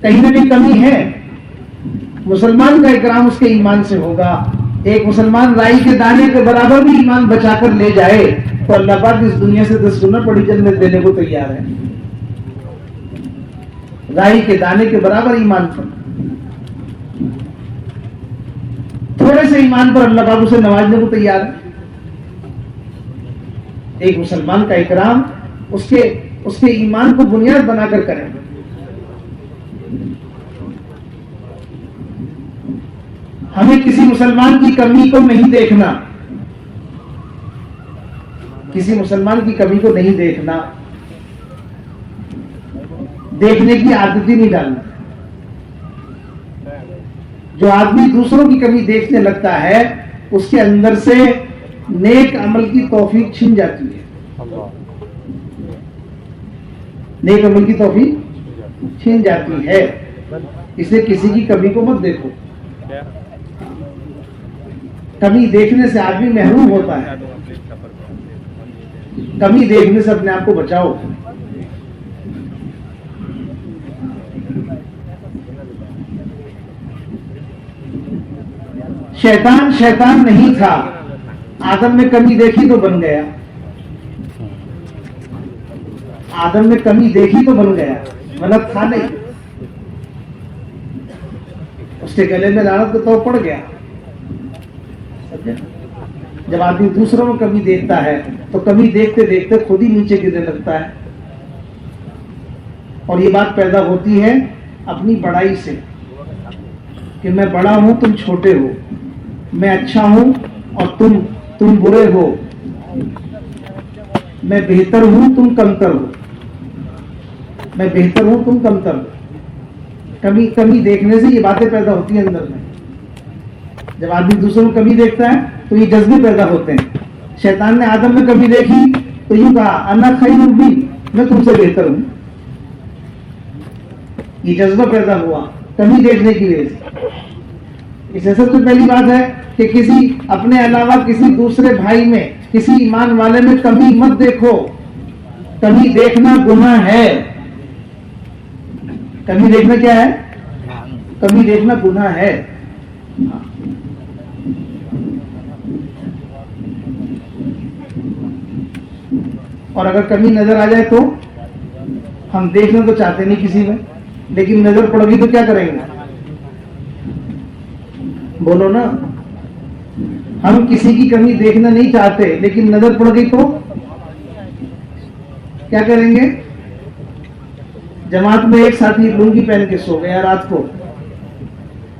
کہیں نہ کہیں کمی ہے. مسلمان کا اکرام اس کے ایمان سے ہوگا. ایک مسلمان رائی کے دانے کے برابر بھی ایمان بچا کر لے جائے تو اللہ پاک اس دنیا سے 10 گنا بڑی جنت دینے کو تیار ہے. رائی کے دانے کے برابر ایمان پر، تھوڑے سے ایمان پر اللہ پاک اسے نوازنے کو تیار ہے. ایک مسلمان کا اکرام اس کے ایمان کو بنیاد بنا کر کریں. ہمیں کسی مسلمان کی کمی کو نہیں دیکھنا، کسی مسلمان کی کمی کو نہیں دیکھنا، دیکھنے کی عادت ہی نہیں ڈالنا۔ جو آدمی دوسروں کی کمی دیکھنے لگتا ہے اس کے اندر سے نیک عمل کی توفیق چھن جاتی ہے، نیک عمل کی توفیق چھن جاتی ہے۔ اس لیے کسی کی کمی کو مت دیکھو، کمی دیکھنے سے آدمی محروم ہوتا ہے، کمی دیکھنے سے اپنے آپ کو بچاؤ۔ شیطان نہیں تھا، آدم میں کمی دیکھی تو بن گیا، آدم میں کمی دیکھی تو بن گیا، ورنہ تھا نہیں۔ اس کے گلے میں لعنت کا تو پڑ گیا۔ جب آدمی دوسروں میں کمی دیکھتا ہے تو کمی دیکھتے دیکھتے خود ہی نیچے گرنے لگتا ہے، اور یہ بات پیدا ہوتی ہے اپنی بڑائی سے کہ میں بڑا ہوں تم چھوٹے ہو، میں اچھا ہوں اور تم برے ہو، میں بہتر ہوں تم کمتر ہو، میں بہتر ہوں تم کمتر ہو۔ کمی دیکھنے سے یہ باتیں پیدا ہوتی ہیں اندر میں۔ جب آدمی دوسروں میں کمی دیکھتا ہے تو یہ جذبے پیدا ہوتے ہیں۔ شیطان نے آدم میں کمی دیکھی تو یوں کہا انا خیر بھی، میں تم سے بہتر ہوں۔ یہ جذبہ پیدا ہوا کمی دیکھنے کی وجہ سے۔ اس سے سب سے پہلی بات ہے کہ کسی اپنے علاوہ کسی دوسرے بھائی میں، کسی ایمان والے میں کمی مت دیکھو۔ کمی دیکھنا گناہ ہے۔ کمی دیکھنا کیا ہے؟ کمی دیکھنا گناہ ہے۔ اور اگر کمی نظر آ جائے تو ہم دیکھنا تو چاہتے نہیں کسی میں، لیکن نظر پڑ گئی تو کیا کریں گے؟ بولو نا، ہم کسی کی کمی دیکھنا نہیں چاہتے لیکن نظر پڑ گئی تو کیا کریں گے؟ جماعت میں ایک ساتھی لنگی پہن کے سو گیا رات کو،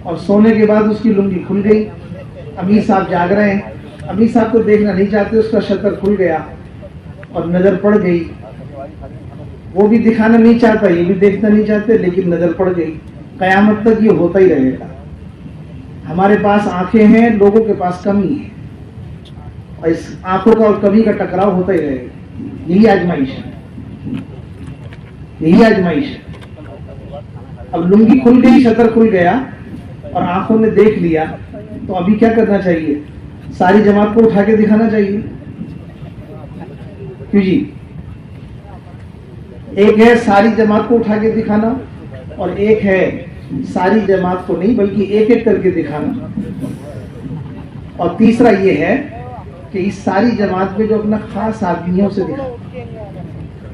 اور سونے کے بعد اس کی لنگی کھل گئی، امیر صاحب جاگ رہے ہیں، امیر صاحب کو دیکھنا نہیں چاہتے، اس کا شطر کھل گیا اور نظر پڑ گئی۔ وہ بھی دکھانا نہیں چاہتا، یہ بھی دیکھنا نہیں چاہتے، لیکن نظر پڑ گئی۔ قیامت تک یہ ہوتا ہی رہے گا۔ ہمارے پاس آنکھیں ہیں، لوگوں کے پاس کمی ہے، اور اس آنکھوں کا اور کمی کا ٹکراؤ ہوتا ہی رہے گا۔ یہی آزمائش ہے، یہی آزمائش ہے۔ اب لنگی کھل گئی، شطر کھل گیا اور آنکھوں نے دیکھ لیا، تو ابھی کیا کرنا چاہیے؟ ساری جماعت کو اٹھا کے دکھانا چاہیے۔ کیوں جی؟ ایک ہے ساری جماعت کو اٹھا کے دکھانا، اور ایک ہے ساری جماعت کو نہیں بلکہ ایک ایک کر کے دکھانا، اور تیسرا یہ ہے کہ اس ساری جماعت میں جو اپنا خاص آدمیوں سے دکھا،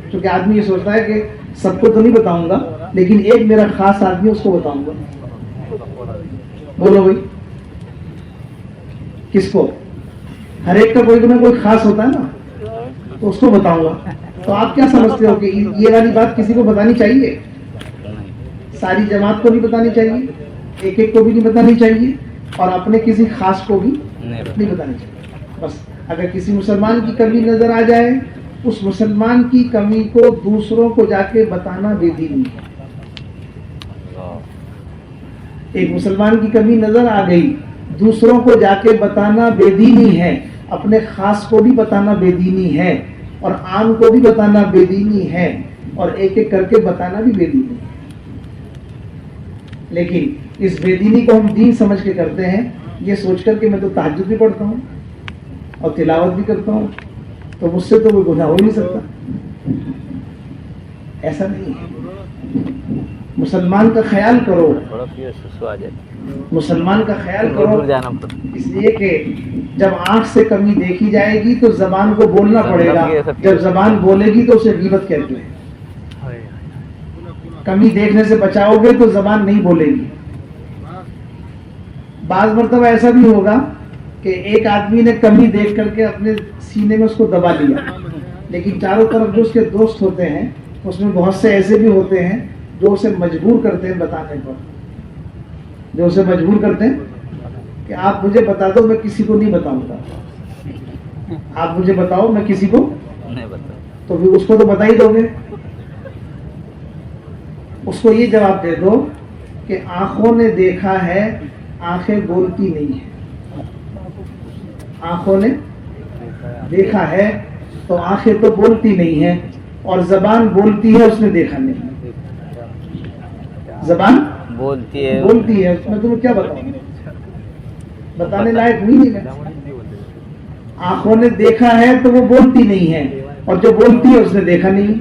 کیونکہ آدمی یہ سوچتا ہے کہ سب کو تو نہیں بتاؤں گا لیکن ایک میرا خاص آدمی اس کو بتاؤں گا۔ بولو بھائی، کس کو؟ ہر ایک کا کوئی نہ کوئی خاص ہوتا ہے نا، تو اس کو بتاؤں گا۔ تو آپ کیا سمجھتے ہو کہ یہ والی بات کسی کو بتانی چاہیے؟ ساری جماعت کو نہیں بتانی چاہیے، ایک ایک کو بھی نہیں بتانی چاہیے، اور اپنے کسی خاص کو بھی نہیں بتانی چاہیے۔ بس اگر کسی مسلمان کی کمی نظر آ جائے، اس مسلمان کی کمی کو دوسروں کو جا کے بتانا بے دینی ہے۔ ایک مسلمان کی کمی نظر آ گئی، دوسروں کو جا کے بتانا بے دینی ہے، اپنے خاص کو بھی بتانا بے دینی ہے، اور عام کو بھی بتانا بے دینی ہے، اور ایک ایک کر کے بتانا بھی بے دینی ہے۔ لیکن اس بے دینی کو ہم دین سمجھ کے کرتے ہیں، یہ سوچ کر کہ میں تو تہجد بھی پڑھتا ہوں اور تلاوت بھی کرتا ہوں، تو مجھ سے تو کوئی گناہ ہو نہیں سکتا۔ ایسا نہیں ہے۔ مسلمان کا خیال کرو، مسلمان کا خیال کرو، اس لیے کہ جب آنکھ سے کمی دیکھی جائے گی تو زبان کو بولنا پڑے گا، جب زبان بولے گی تو اسے غیبت کہتے ہیں۔ کمی دیکھنے سے بچاؤ گے تو زبان نہیں بولے گی۔ بعض مرتبہ ایسا بھی ہوگا کہ ایک آدمی نے کمی دیکھ کر کے اپنے سینے میں اس کو دبا لیا، لیکن چاروں طرف جو اس کے دوست ہوتے ہیں اس میں بہت سے ایسے بھی ہوتے ہیں جو اسے مجبور کرتے ہیں بتانے پر، جو اسے مجبور کرتے ہیں کہ آپ مجھے بتا دو میں کسی کو نہیں بتاؤں گا. آپ مجھے بتاؤ میں کسی کو نہیں بتا. تو پھر اس کو تو بتا ہی دو گے. اس کو یہ جواب دے دو کہ آنکھوں نے دیکھا ہے آنکھیں بولتی نہیں ہے. آنکھوں نے دیکھا ہے تو آنکھیں تو بولتی نہیں ہیں, اور زبان بولتی ہے, اس نے دیکھا نہیں. زبان بولتی ہے اس میں تمہیں کیا بتاؤں, بتانے لائق ہوئی نہیں میں. آنکھوں نے دیکھا ہے تو وہ بولتی نہیں ہے, اور جو بولتی ہے اس نے دیکھا نہیں.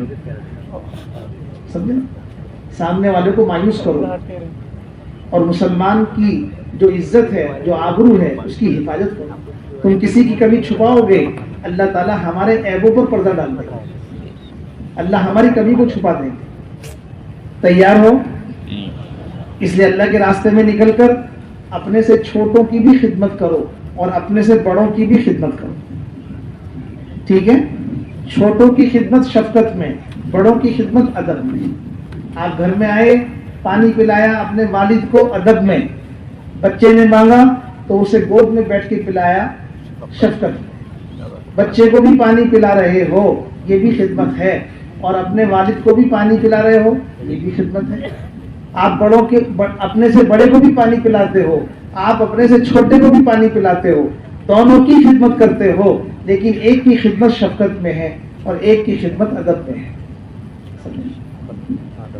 سمجھے نا؟ سامنے والے کو مایوس کرو, اور مسلمان کی جو عزت ہے, جو آبرو ہے, اس کی حفاظت کرو. تم کسی کی کمی چھپاؤ گے, اللہ تعالیٰ ہمارے عیبوں پر پردہ ڈال دے گا. اللہ ہماری کمی کو چھپا دیں گے. تیار ہو؟ اس لیے اللہ کے راستے میں نکل کر اپنے سے چھوٹوں کی بھی خدمت کرو, اور اپنے سے بڑوں کی بھی خدمت کرو. ٹھیک ہے؟ چھوٹوں کی خدمت شفقت میں, بڑوں کی خدمت ادب میں. آپ گھر میں آئے, پانی پلایا اپنے والد کو ادب میں. بچے نے مانگا تو اسے گود میں بیٹھ کے پلایا شفقت میں. بچے کو بھی پانی پلا رہے ہو, یہ بھی خدمت ہے, اور اپنے والد کو بھی پانی پلا رہے ہو, یہ بھی خدمت ہے. آپ بڑوں کے اپنے سے بڑے کو بھی پانی پلاتے ہو, آپ اپنے سے چھوٹے کو بھی پانی پلاتے ہو. دونوں کی خدمت کرتے ہو, لیکن ایک کی خدمت شفقت میں ہے اور ایک کی خدمت ادب میں ہے.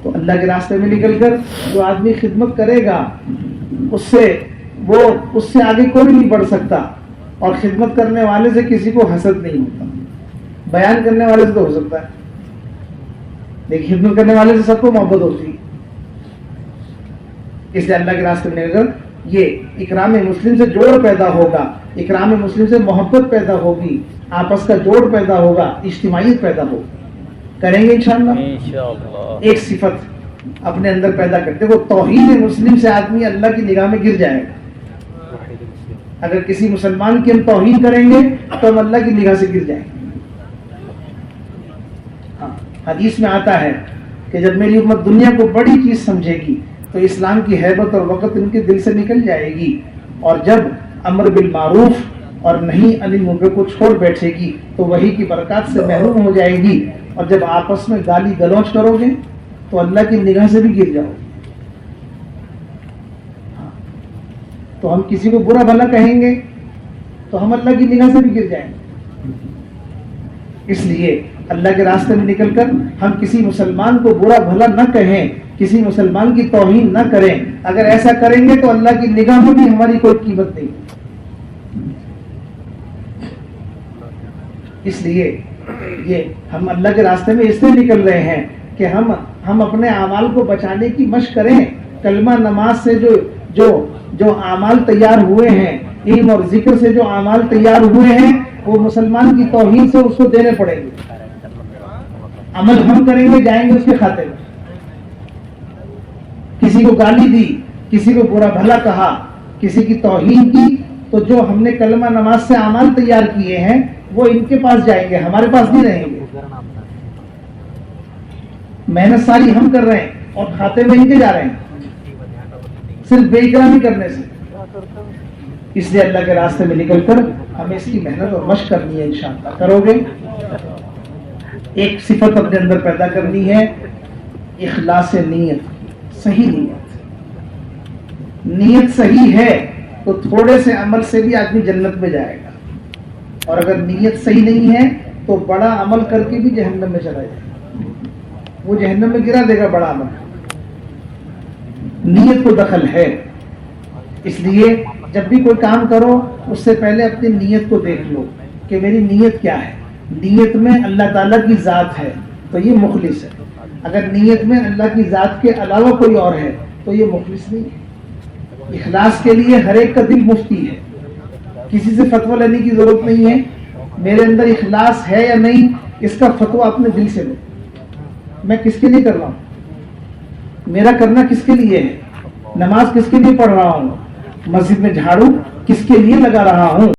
تو اللہ کے راستے میں نکل کر جو آدمی خدمت کرے گا, اس سے آگے کوئی نہیں بڑھ سکتا. اور خدمت کرنے والے سے کسی کو حسد نہیں ہوتا. بیان کرنے والے سے تو ہو سکتا ہے, لیکن خدمت کرنے والے سے سب کو محبت ہوتی ہے. اس لیے اللہ کے راستے میں نکل کر یہ اکرام مسلم سے جوڑ پیدا ہوگا, اکرام مسلم سے محبت پیدا ہوگی, آپس کا جوڑ پیدا ہوگا, اجتماعیت پیدا ہوگی. کریں گے انشاءاللہ. ایک صفت اپنے اندر پیدا کرتے. دیکھو, توحید مسلم سے آدمی اللہ کی نگاہ میں گر جائے گا. اگر کسی مسلمان کی ہم توہین کریں گے تو ہم اللہ کی نگاہ سے گر جائیں گے. حدیث میں آتا ہے کہ جب میری امت دنیا کو بڑی چیز سمجھے گی تو اسلام کی ہیبت اور وقت ان کے دل سے نکل جائے گی, اور جب امر بالمعروف اور نہیں عن المنکر کو چھوڑ بیٹھے گی تو وہی کی برکات سے محروم ہو جائے گی, اور جب آپس میں گالی گلوچ کرو گے تو اللہ کی نگاہ سے بھی گر جاؤ گے. تو ہم کسی کو برا بھلا کہیں گے تو ہم اللہ کی نگاہ سے بھی گر جائیں گے. اس لیے اللہ کے راستے میں نکل کر ہم کسی مسلمان کو برا بھلا نہ کہیں, کسی مسلمان کی توہین نہ کریں. اگر ایسا کریں گے تو اللہ کی نگاہ میں بھی ہماری کوئی قیمت نہیں. اس لیے یہ ہم اللہ کے راستے میں اس لیے نکل رہے ہیں کہ ہم اپنے اعمال کو بچانے کی مشق کریں. کلمہ نماز سے جو اعمال تیار ہوئے ہیں, علم اور ذکر سے جو اعمال تیار ہوئے ہیں, وہ مسلمان کی توہین سے اس کو دینے پڑیں گے. عمل ہم کریں گے, جائیں گے اس کے کھاتے میں. کسی کو گالی دی, کسی کو برا بھلا کہا, کسی کی توہین کی, تو جو ہم نے کلمہ نماز سے اعمال تیار کیے ہیں وہ ان کے پاس جائیں گے, ہمارے پاس نہیں رہیں گے. محنت ساری ہم کر رہے ہیں اور کھاتے میں ان کے جا رہے ہیں, صرف بے اکرامی کرنے سے. اس لیے اللہ کے راستے میں نکل کر ہمیں اس کی محنت اور مشق کرنی ہے. انشاءاللہ کرو گے. ایک صفت اپنے اندر پیدا کرنی ہے, اخلاص نیت. صحیح نیت صحیح ہے تو تھوڑے سے عمل سے بھی آدمی جنت میں جائے گا, اور اگر نیت صحیح نہیں ہے تو بڑا عمل کر کے بھی جہنم میں چلا جائے گا. وہ جہنم میں گرا دے گا بڑا عمل. نیت کو دخل ہے. اس لیے جب بھی کوئی کام کرو اس سے پہلے اپنی نیت کو دیکھ لو کہ میری نیت کیا ہے. نیت میں اللہ تعالیٰ کی ذات ہے تو یہ مخلص ہے. اگر نیت میں اللہ کی ذات کے علاوہ کوئی اور ہے تو یہ مخلص نہیں ہے. اخلاص کے لیے ہر ایک کا دل مفتی ہے, کسی سے فتویٰ لینے کی ضرورت نہیں ہے. میرے اندر اخلاص ہے یا نہیں اس کا فتویٰ اپنے دل سے لو. میں کس کے لیے کر رہا ہوں, میرا کرنا کس کے لیے ہے, نماز کس کے لیے پڑھ رہا ہوں, مسجد میں جھاڑو کس کے لیے لگا رہا ہوں.